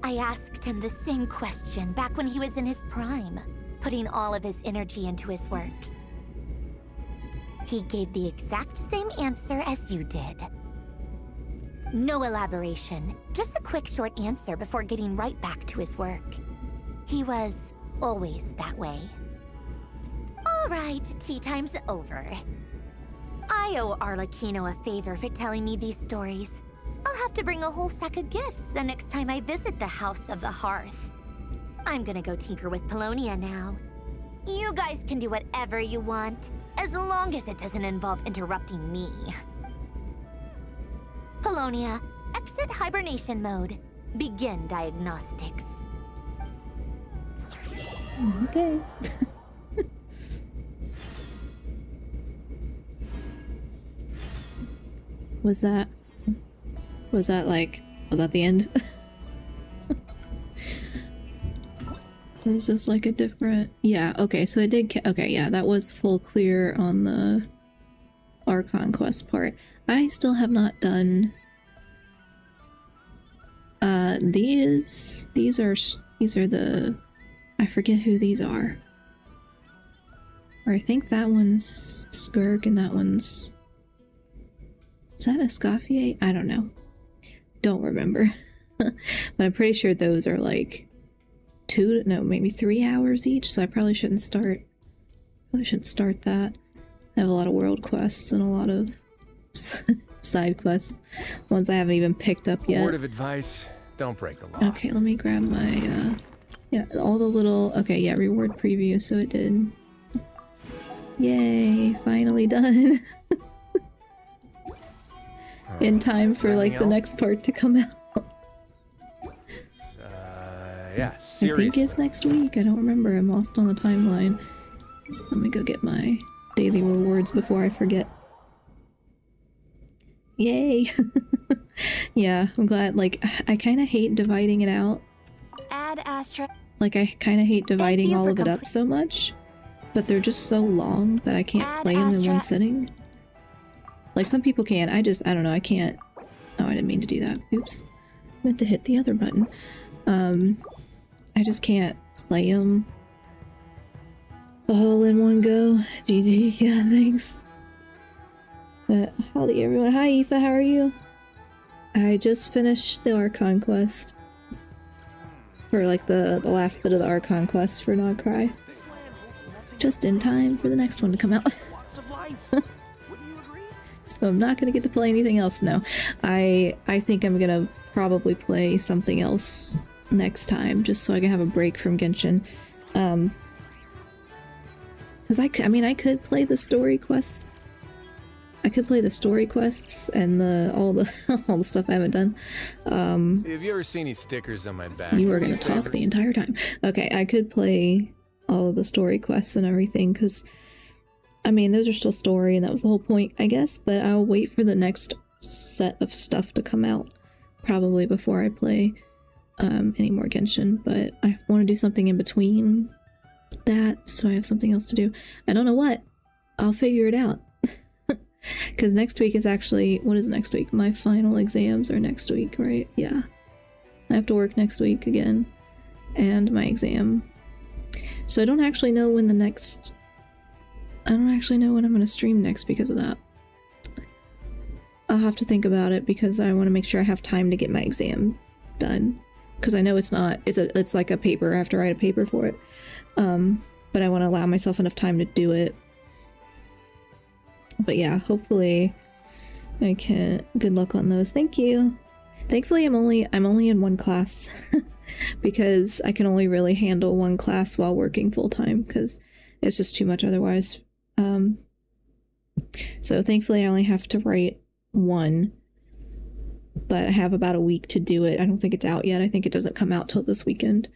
I asked him the same question back when he was in his prime, putting all of his energy into his work. He gave the exact same answer as you did. No elaboration, just a quick short answer before getting right back to his work. He was always that way. All right, tea time's over. I owe Arlecchino a favor for telling me these stories. I'll have to bring a whole sack of gifts the next time I visit the House of the Hearth. I'm gonna go tinker with Polonia now. You guys can do whatever you want, as long as it doesn't involve interrupting me. Polonia, exit hibernation mode. Begin diagnostics. Okay. Was that the end? Or was this like a different... Yeah, okay, so it did... Okay, yeah, that was full clear on the Archon quest part. I still have not done... These are the... I forget who these are. Or I think that one's Skirk and that one's... Is that Escoffier? I don't know. Don't remember. But I'm pretty sure those are like maybe 3 hours each, so I probably shouldn't start that. I have a lot of world quests and a lot of side quests. Ones I haven't even picked up yet. Word of advice, don't break the law. Okay, let me grab my yeah, all the little reward preview, so it did. Yay, finally done. In time for like the next part to come out. Yeah, I think it's next week. I don't remember. I'm lost on the timeline. Let me go get my daily rewards before I forget. Yay! Yeah, I'm glad. Like, I kind of hate dividing it out. Add Astra. Like, I kind of hate dividing all of it up so much. But they're just so long that I can't play them in one sitting. Like, some people can. I don't know. I can't. Oh, I didn't mean to do that. Oops. Meant to hit the other button. I just can't play them all in one go. GG. Yeah, thanks. Howdy, everyone. Hi, Aoife. How are you? I just finished the Archon quest. Or, like, the last bit of the Archon quest for Nod Krai. Just in time for the next one to come out. So I'm not gonna get to play anything else now. I think I'm gonna probably play something else next time, just so I can have a break from Genshin. Because I could play the story quests. I could play the story quests and all the stuff I haven't done. Have you ever seen any stickers on my back? You were gonna talk the entire time. Okay, I could play all of the story quests and everything, because I mean, those are still story, and that was the whole point, I guess, but I'll wait for the next set of stuff to come out probably before I play any more Genshin, but I want to do something in between that, so I have something else to do. I don't know what. I'll figure it out. Because next week is actually, what is next week? My final exams are next week, right? Yeah. I have to work next week again. And my exam. So I don't actually know when I'm going to stream next because of that. I'll have to think about it because I want to make sure I have time to get my exam done. Because I know it's like a paper, I have to write a paper for it. But I want to allow myself enough time to do it. But yeah, hopefully I can. Good luck on those. Thank you. Thankfully, I'm only in one class because I can only really handle one class while working full time because it's just too much otherwise. So thankfully, I only have to write one, but I have about a week to do it. I don't think it's out yet. I think it doesn't come out till this weekend,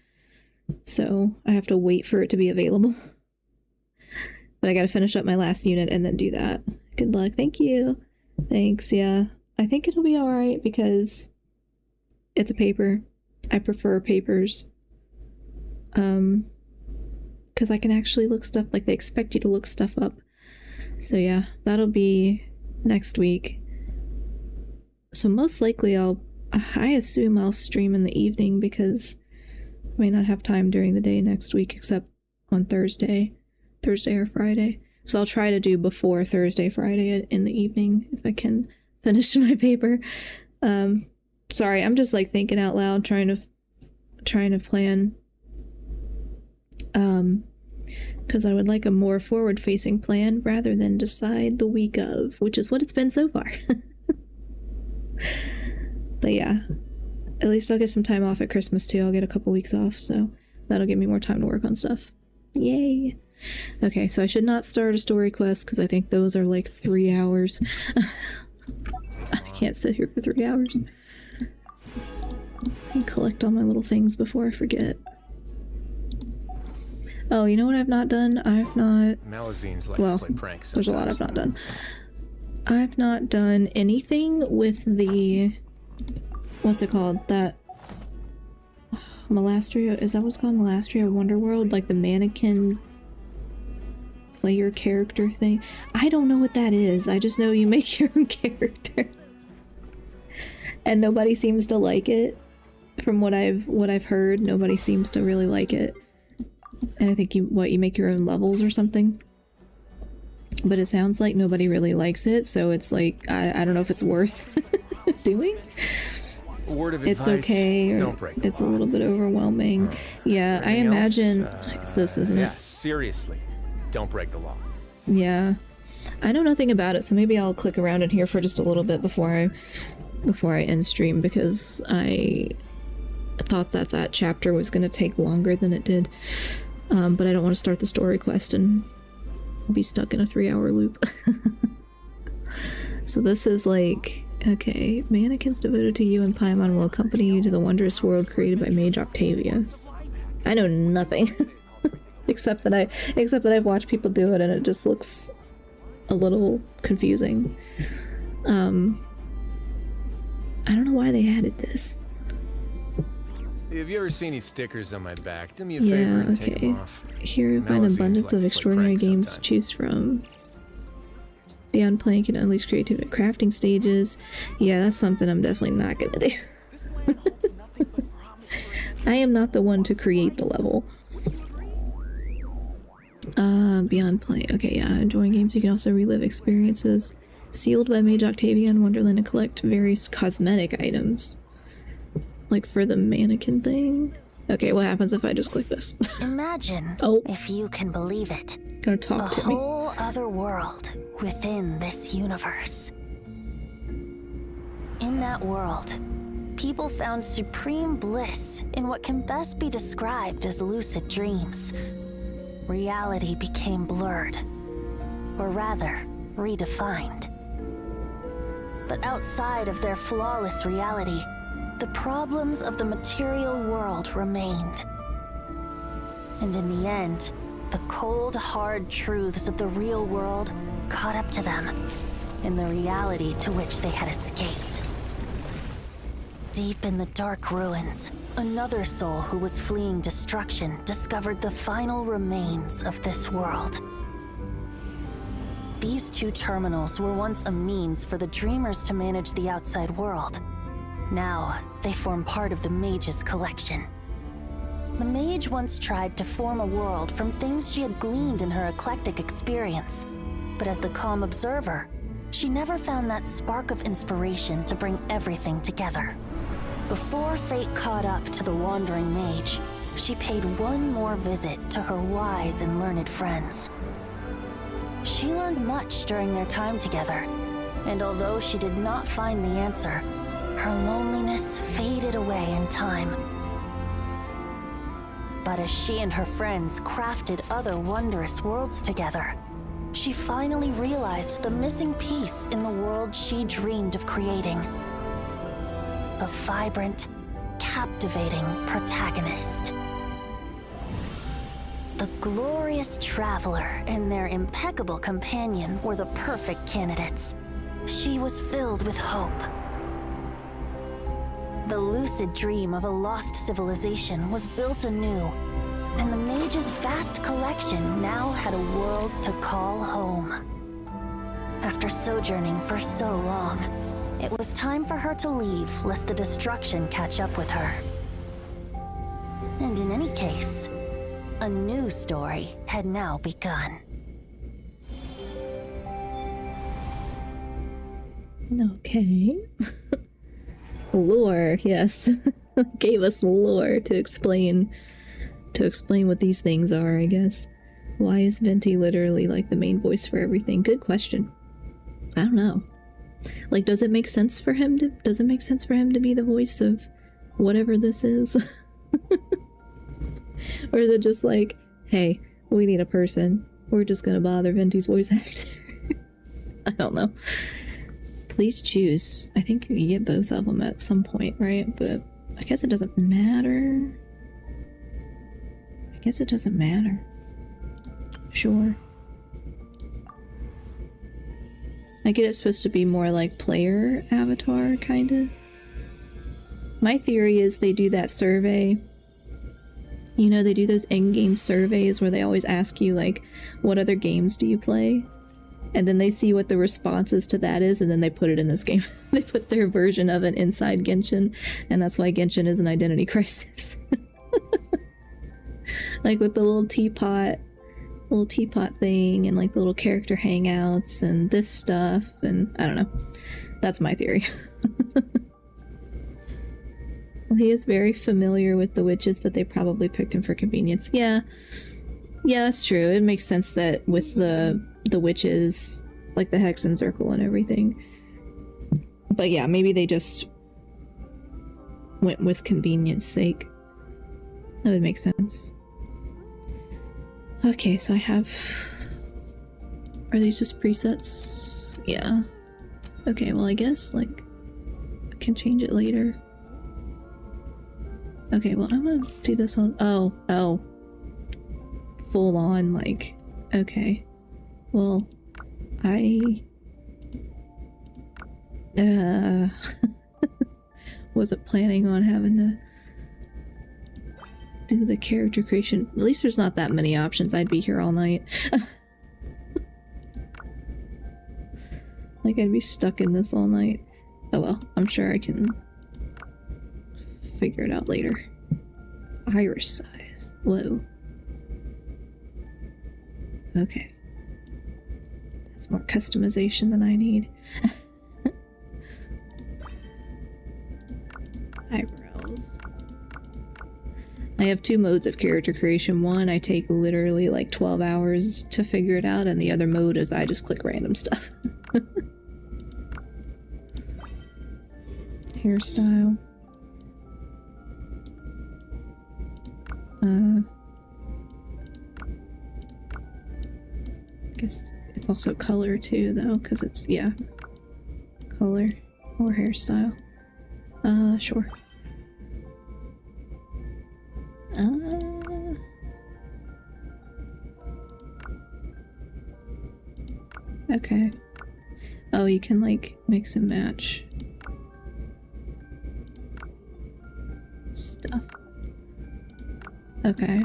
so I have to wait for it to be available. But I gotta finish up my last unit and then do that. Good luck. Thank you. Thanks. Yeah. I think it'll be alright because it's a paper. I prefer papers. Because I can actually look stuff, like they expect you to look stuff up. So yeah, that'll be next week. So most likely I assume I'll stream in the evening because I may not have time during the day next week except on Thursday or Friday. So I'll try to do before Thursday, Friday in the evening if I can finish my paper. Sorry, I'm just like thinking out loud, trying to plan. Because I would like a more forward-facing plan rather than decide the week of, which is what it's been so far. But yeah, at least I'll get some time off at Christmas too. I'll get a couple weeks off, so that'll give me more time to work on stuff. Yay! Okay, so I should not start a story quest because I think those are like 3 hours. I can't sit here for 3 hours. And collect all my little things before I forget. Oh, you know what I've not done? Malazines like Well, to play pranks there's a lot sometimes. I've not done. I've not done anything with the... What's it called? That... Malastria? Is that what's called? Malastria Wonderworld? Like the mannequin... player character thing? I don't know what that is. I just know you make your own character. And nobody seems to like it. From what I've heard, nobody seems to really like it. And I think you make your own levels or something. But it sounds like nobody really likes it, so it's like I don't know if it's worth doing. Word of It's advice, okay, or don't break the it's a law. little bit overwhelming. Yeah, I Anything else? imagine it's this, isn't Yeah, it? seriously, don't break the law. Yeah. I know nothing about it, so maybe I'll click around in here for just a little bit before I end stream, because I thought that chapter was going to take longer than it did. But I don't want to start the story quest and be stuck in a 3-hour loop. So this is like, okay, mannequins devoted to you and Paimon will accompany you to the wondrous world created by Mage Octavia. I know nothing. except that I've watched people do it and it just looks a little confusing. I don't know why they added this. Have you ever seen any stickers on my back? Do me a favor and take them off. Here you find an Malazines abundance like of to play extraordinary pranks games to sometimes. choose from. Beyond playing can unleash creativity at crafting stages. Yeah, that's something I'm definitely not gonna do. I am not the one to create the level. Beyond playing. Okay, yeah, enjoying games. You can also relive experiences. Sealed by Mage Octavia in Wonderland and collect various cosmetic items. Like for the mannequin thing. Okay, what happens if I just click this? Imagine, Oh. if you can believe it, Gonna talk a to me. whole other world within this universe. In that world, people found supreme bliss in what can best be described as lucid dreams. Reality became blurred, or rather, redefined. But outside of their flawless reality, the problems of the material world remained. And in the end, the cold, hard truths of the real world caught up to them in the reality to which they had escaped. Deep in the dark ruins, another soul who was fleeing destruction discovered the final remains of this world. These two terminals were once a means for the Dreamers to manage the outside world. Now, they form part of the Mage's collection. The Mage once tried to form a world from things she had gleaned in her eclectic experience, but as the calm observer, she never found that spark of inspiration to bring everything together. Before fate caught up to the wandering mage, she paid one more visit to her wise and learned friends. She learned much during their time together, and although she did not find the answer, her loneliness faded away in time. But as she and her friends crafted other wondrous worlds together, she finally realized the missing piece in the world she dreamed of creating. A vibrant, captivating protagonist. The glorious traveler and their impeccable companion were the perfect candidates. She was filled with hope. The lucid dream of a lost civilization was built anew, and the mage's vast collection now had a world to call home. After sojourning for so long, it was time for her to leave lest the destruction catch up with her. And in any case, a new story had now begun. Okay. Lore, yes. Gave us lore to explain what these things are, I guess. Why is Venti literally like the main voice for everything? Good question. I don't know. Like, does it make sense for him to be the voice of whatever this is? Or is it just like, hey, we need a person. We're just gonna bother Venti's voice actor. I don't know. Please choose. I think you get both of them at some point, right? But I guess it doesn't matter. Sure. I get it's supposed to be more like player avatar, kinda. My theory is they do that survey. You know, they do those in-game surveys where they always ask you, like, what other games do you play? And then they see what the responses to that is, and then they put it in this game. They put their version of it inside Genshin, and that's why Genshin is an identity crisis. Like with the little teapot thing, and like the little character hangouts, and this stuff, and I don't know. That's my theory. Well, he is very familiar with the witches, but they probably picked him for convenience. Yeah, that's true. It makes sense that with the witches, like the Hexen Circle and everything. But yeah, maybe they just went with convenience sake. That would make sense. Okay, so I have... Are these just presets? Yeah. Okay, well I guess, like, I can change it later. Okay, well I'm gonna do this on... Oh. Full on, like... Okay. Well, I... wasn't planning on having to do the character creation. At least there's not that many options. I'd be here all night. Like, I'd be stuck in this all night. Oh well, I'm sure I can figure it out later. Iris size. Whoa. Okay. That's more customization than I need. Eyebrows. I have two modes of character creation. One, I take literally like 12 hours to figure it out, and the other mode is I just click random stuff. Hairstyle. I guess it's also color too, though, because it's, yeah, color or hairstyle. Sure. Okay. Oh, you can like mix and match stuff. Okay.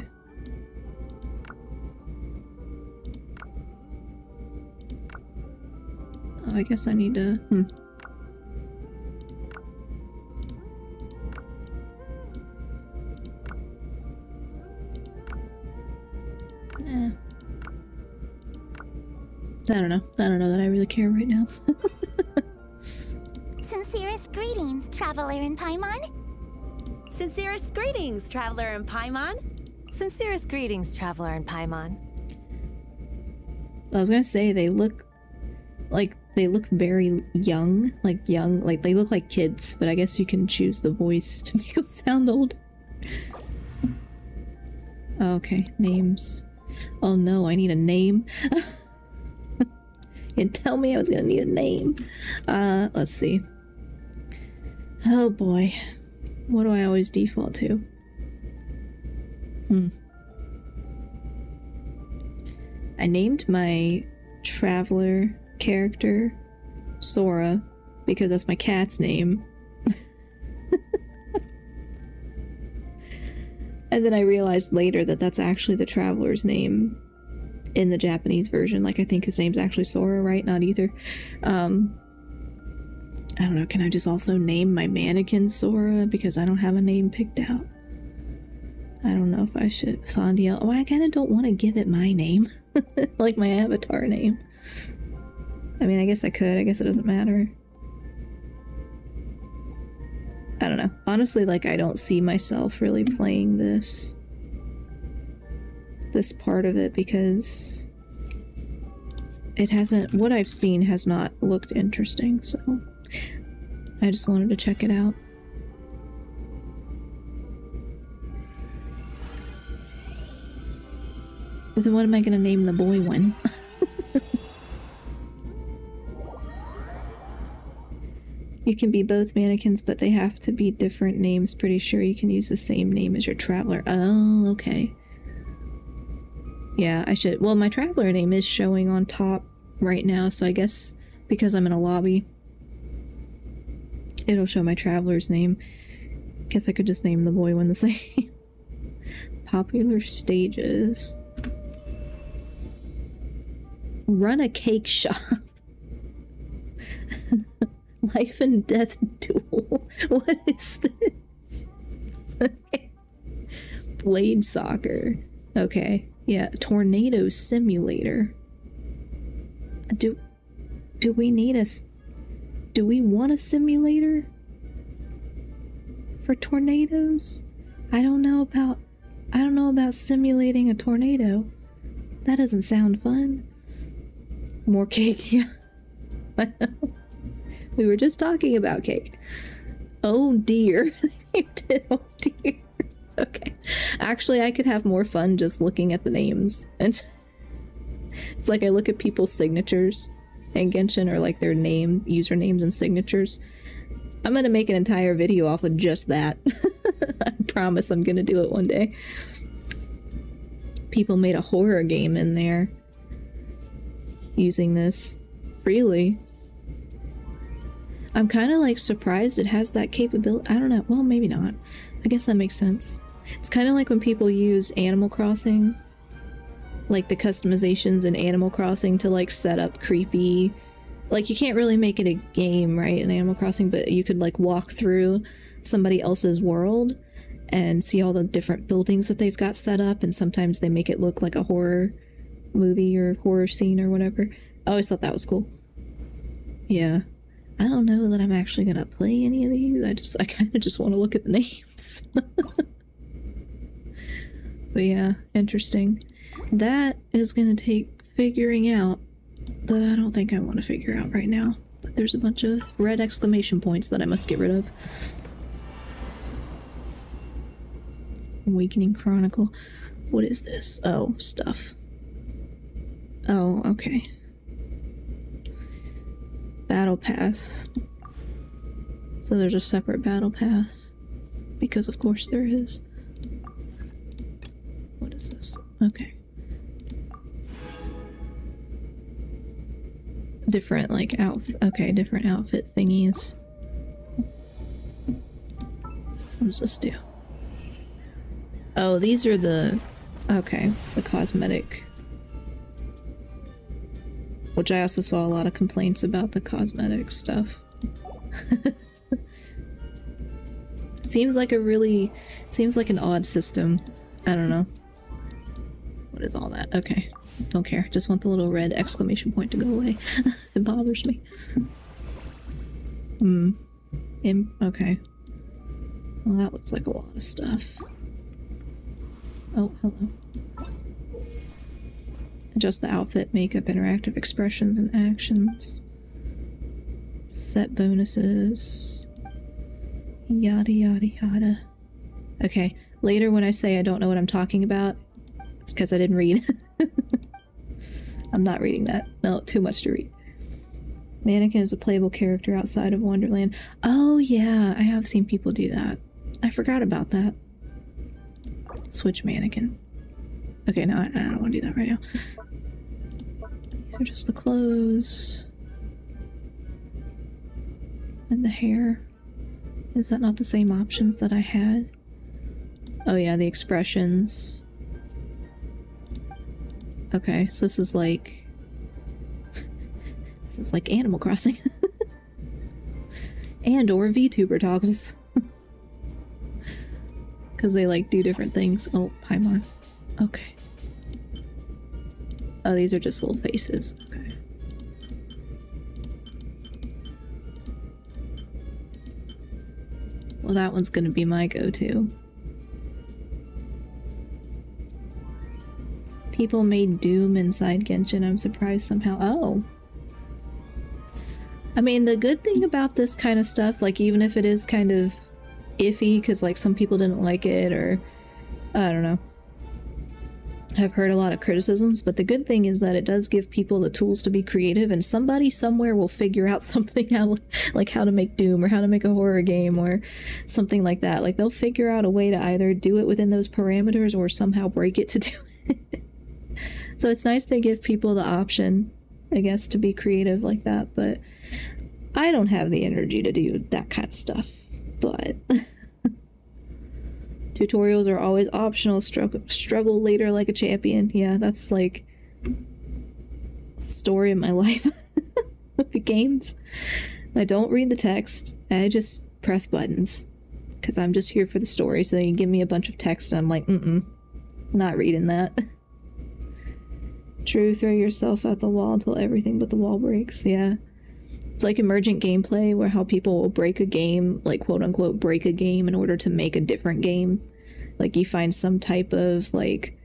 Oh, I guess I need to... Nah. I don't know. I don't know that I really care right now. Sincerest greetings, traveler in Paimon. Sincerest greetings, traveler in Paimon. Sincerest greetings, traveler in Paimon. I was gonna say they look very young, like they look like kids, but I guess you can choose the voice to make them sound old. Okay, names. Oh no, I need a name. You tell me I was gonna need a name. Let's see. Oh boy. What do I always default to? I named my traveler character Sora because that's my cat's name. And then I realized later that that's actually the traveler's name in the Japanese version. Like, I think his name's actually Sora, right? Not either. I don't know, can I just also name my mannequin Sora? Because I don't have a name picked out. I don't know if I should. Sandiel. Oh, I kind of don't want to give it my name. Like my avatar name. I mean, I guess I could. I guess it doesn't matter. I don't know. Honestly, like, I don't see myself really playing this part of it because it hasn't, what I've seen has not looked interesting, so I just wanted to check it out. But then what am I gonna name the boy one? You can be both mannequins, but they have to be different names. Pretty sure you can use the same name as your traveler. Oh, okay. Yeah, I should. Well, my traveler name is showing on top right now, so I guess because I'm in a lobby, it'll show my traveler's name. Guess I could just name the boy one the same. Popular stages. Run a cake shop. Life and death duel. What is this? Okay. Blade soccer. Okay. Yeah, tornado simulator. Do we need a... Do we want a simulator? For tornadoes? I don't know about simulating a tornado. That doesn't sound fun. More cake, yeah. I know. We were just talking about cake. Oh dear. Oh dear. Okay. Actually, I could have more fun just looking at the names. And it's like I look at people's signatures in Genshin, or like their name, usernames and signatures. I'm gonna make an entire video off of just that. I promise I'm gonna do it one day. People made a horror game in there using this. Really? I'm kind of like surprised it has that capability. I don't know. Well, maybe not. I guess that makes sense. It's kind of like when people use Animal Crossing, like the customizations in Animal Crossing to like set up creepy, like you can't really make it a game, right, in Animal Crossing, but you could like walk through somebody else's world and see all the different buildings that they've got set up, and sometimes they make it look like a horror movie or horror scene or whatever. I always thought that was cool. Yeah. I don't know that I'm actually gonna play any of these. I kind of just want to look at the names. But yeah, interesting. That is gonna take figuring out that I don't think I want to figure out right now. But there's a bunch of red exclamation points that I must get rid of. Awakening Chronicle. What is this? Oh, stuff. Oh, okay. Battle Pass. So there's a separate Battle Pass. Because of course there is. What is this? Okay. different, like, outfit. Okay, different outfit thingies. What does this do? Oh, these are the... Okay, the cosmetic. Which I also saw a lot of complaints about the cosmetic stuff. Seems like an odd system. I don't know. What is all that? Okay. Don't care. Just want the little red exclamation point to go away. It bothers me. Okay. Well, that looks like a lot of stuff. Oh, hello. Adjust the outfit, makeup, interactive expressions, and actions. Set bonuses. Yada yada yada. Okay, later when I say I don't know what I'm talking about, it's because I didn't read. I'm not reading that. No, too much to read. Mannequin is a playable character outside of Wonderland. Oh yeah, I have seen people do that. I forgot about that. Switch mannequin. Okay, no, I don't want to do that right now. These are just the clothes. And the hair. Is that not the same options that I had? Oh yeah, the expressions. Okay, so this is like... this is like Animal Crossing. And or VTuber toggles. Because they like do different things. Oh, Paimon. Okay. Oh, these are just little faces. Okay. Well, that one's gonna be my go-to. People made Doom inside Genshin. I'm surprised somehow. Oh. I mean, the good thing about this kind of stuff, like even if it is kind of iffy because like some people didn't like it or I don't know. I've heard a lot of criticisms, but the good thing is that it does give people the tools to be creative and somebody somewhere will figure out something out, like how to make Doom or how to make a horror game or something like that. Like they'll figure out a way to either do it within those parameters or somehow break it to do it. So it's nice they give people the option, I guess, to be creative like that, but I don't have the energy to do that kind of stuff. But tutorials are always optional. Struggle later like a champion. Yeah, that's like the story of my life with the games. I don't read the text. I just press buttons because I'm just here for the story. So you give me a bunch of text and I'm like, not reading that. True, throw yourself at the wall until everything but the wall breaks. Yeah. It's like emergent gameplay where how people will break a game, like quote unquote break a game in order to make a different game. Like you find some type of like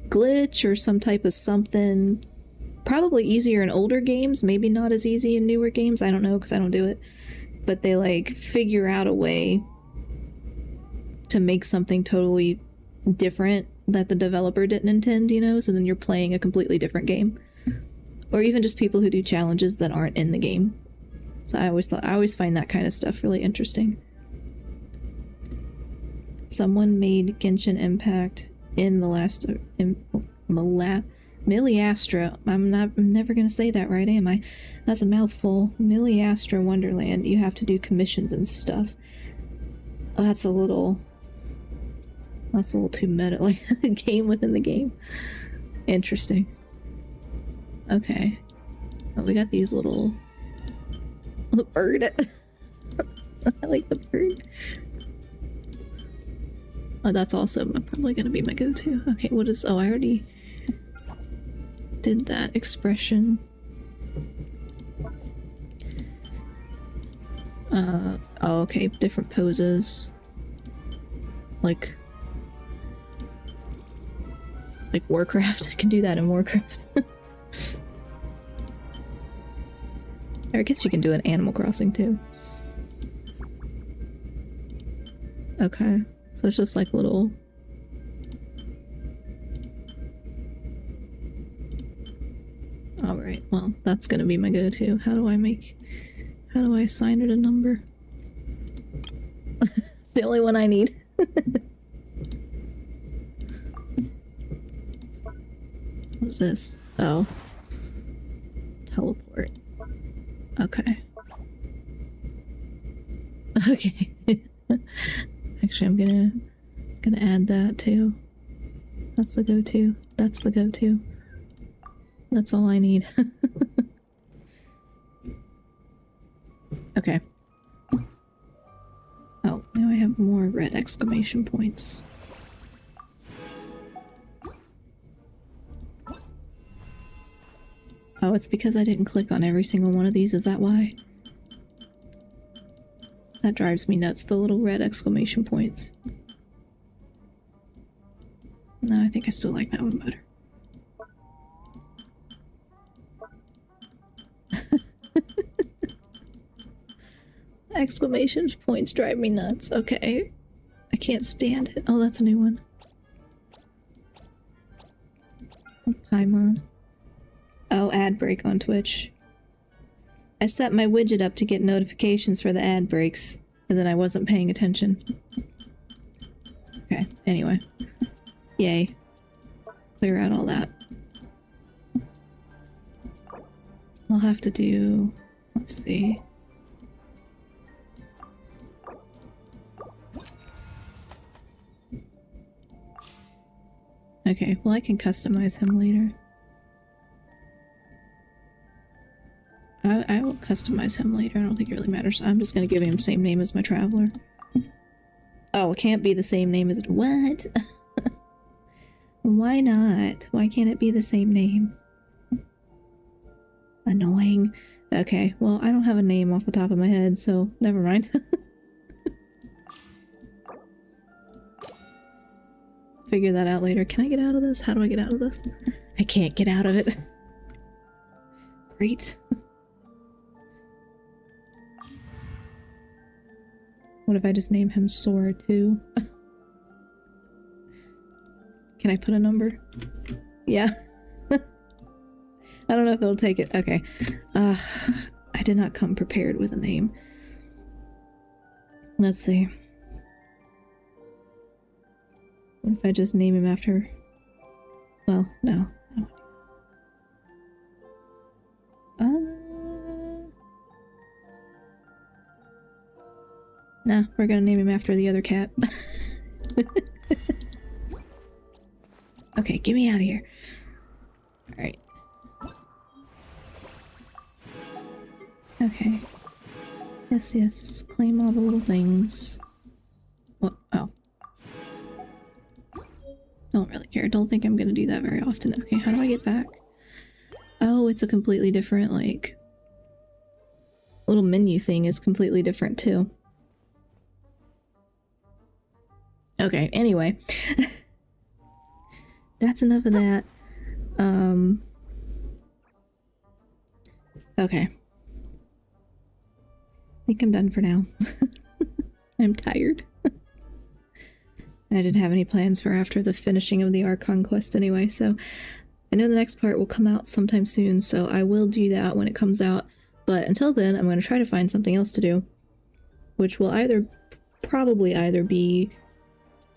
glitch or some type of something. Probably easier in older games, maybe not as easy in newer games. I don't know because I don't do it. But they like figure out a way to make something totally different that the developer didn't intend, you know? So then you're playing a completely different game. Or even just people who do challenges that aren't in the game. So I always find that kind of stuff really interesting. Someone made Genshin Impact in Miliastra. I'm never gonna say that right, am I? That's a mouthful. Miliastra Wonderland. You have to do commissions and stuff. Oh, that's a little too meta, like a game within the game. Interesting. Okay. Oh, we got these little bird. I like the bird. Oh, that's also probably gonna be my go-to. Okay, what is... Oh, I already did that expression. Oh, okay, different poses. Like Warcraft. I can do that in Warcraft. I guess you can do it in Animal Crossing too. Okay, so it's just like little... Alright, well, that's gonna be my go-to. How do I assign it a number? It's the only one I need. What's this? Oh. teleport. Okay. Okay. Actually, I'm gonna add that too. That's the go-to. That's the go-to. That's all I need. Okay. Oh, now I have more red exclamation points. Oh, it's because I didn't click on every single one of these, is that why? That drives me nuts, the little red exclamation points. No, I think I still like that one better. Exclamation points drive me nuts. Okay. I can't stand it. Oh, that's a new one. Paimon. Oh, ad break on Twitch. I set my widget up to get notifications for the ad breaks, and then I wasn't paying attention. Okay, anyway. Yay. Clear out all that. I'll have to do... let's see. Okay, well I can customize him later. I will customize him later, I don't think it really matters. I'm just gonna give him the same name as my traveler. Oh, it can't be the same name as- what? Why not? Why can't it be the same name? Annoying. Okay, well I don't have a name off the top of my head, so never mind. Figure that out later. Can I get out of this? How do I get out of this? I can't get out of it. Great. What if I just name him Sora too? Can I put a number? Yeah. I don't know if it'll take it. Okay. I did not come prepared with a name. Let's see. What if I just name him after... well, no. Nah, we're gonna name him after the other cat. Okay, get me out of here. Alright. Okay. Yes, yes. Claim all the little things. What? Oh. Don't really care. Don't think I'm gonna do that very often. Okay, how do I get back? Oh, it's a completely different, like... little menu thing is completely different, too. Okay, anyway. That's enough of that. Okay. I think I'm done for now. I'm tired. I didn't have any plans for after the finishing of the Archon quest anyway, so I know the next part will come out sometime soon, so I will do that when it comes out. But until then, I'm going to try to find something else to do, which will probably either be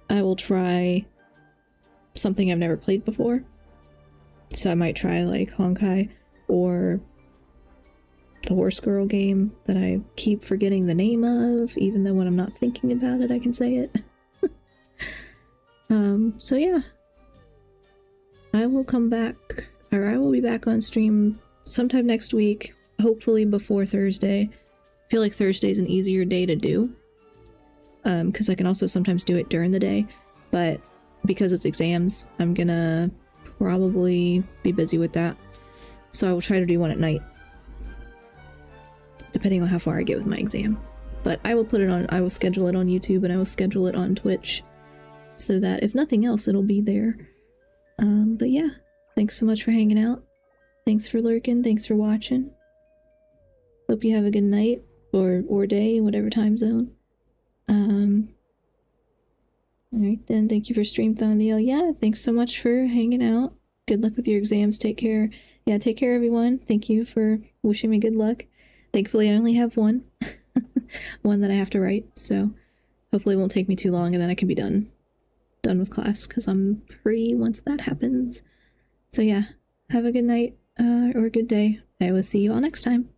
I will try something I've never played before. So I might try like Honkai or the Horse Girl game that I keep forgetting the name of, even though when I'm not thinking about it I can say it. So yeah. I will come back, or I will be back on stream sometime next week, hopefully before Thursday. I feel like Thursday's an easier day to do. Because I can also sometimes do it during the day, but because it's exams, I'm gonna probably be busy with that. So I will try to do one at night, depending on how far I get with my exam. But I will put it on, I will schedule it on YouTube and I will schedule it on Twitch, so that if nothing else, it'll be there. But yeah, thanks so much for hanging out. Thanks for lurking, thanks for watching. Hope you have a good night, or day, whatever time zone. Alright then, thank you for Stream Thondiel. Yeah, thanks so much for hanging out. Good luck with your exams, take care. Yeah, take care everyone. Thank you for wishing me good luck. Thankfully I only have one. One that I have to write, so hopefully it won't take me too long and then I can be done with class, because I'm free once that happens. So yeah, have a good night. or good day. I will see you all next time.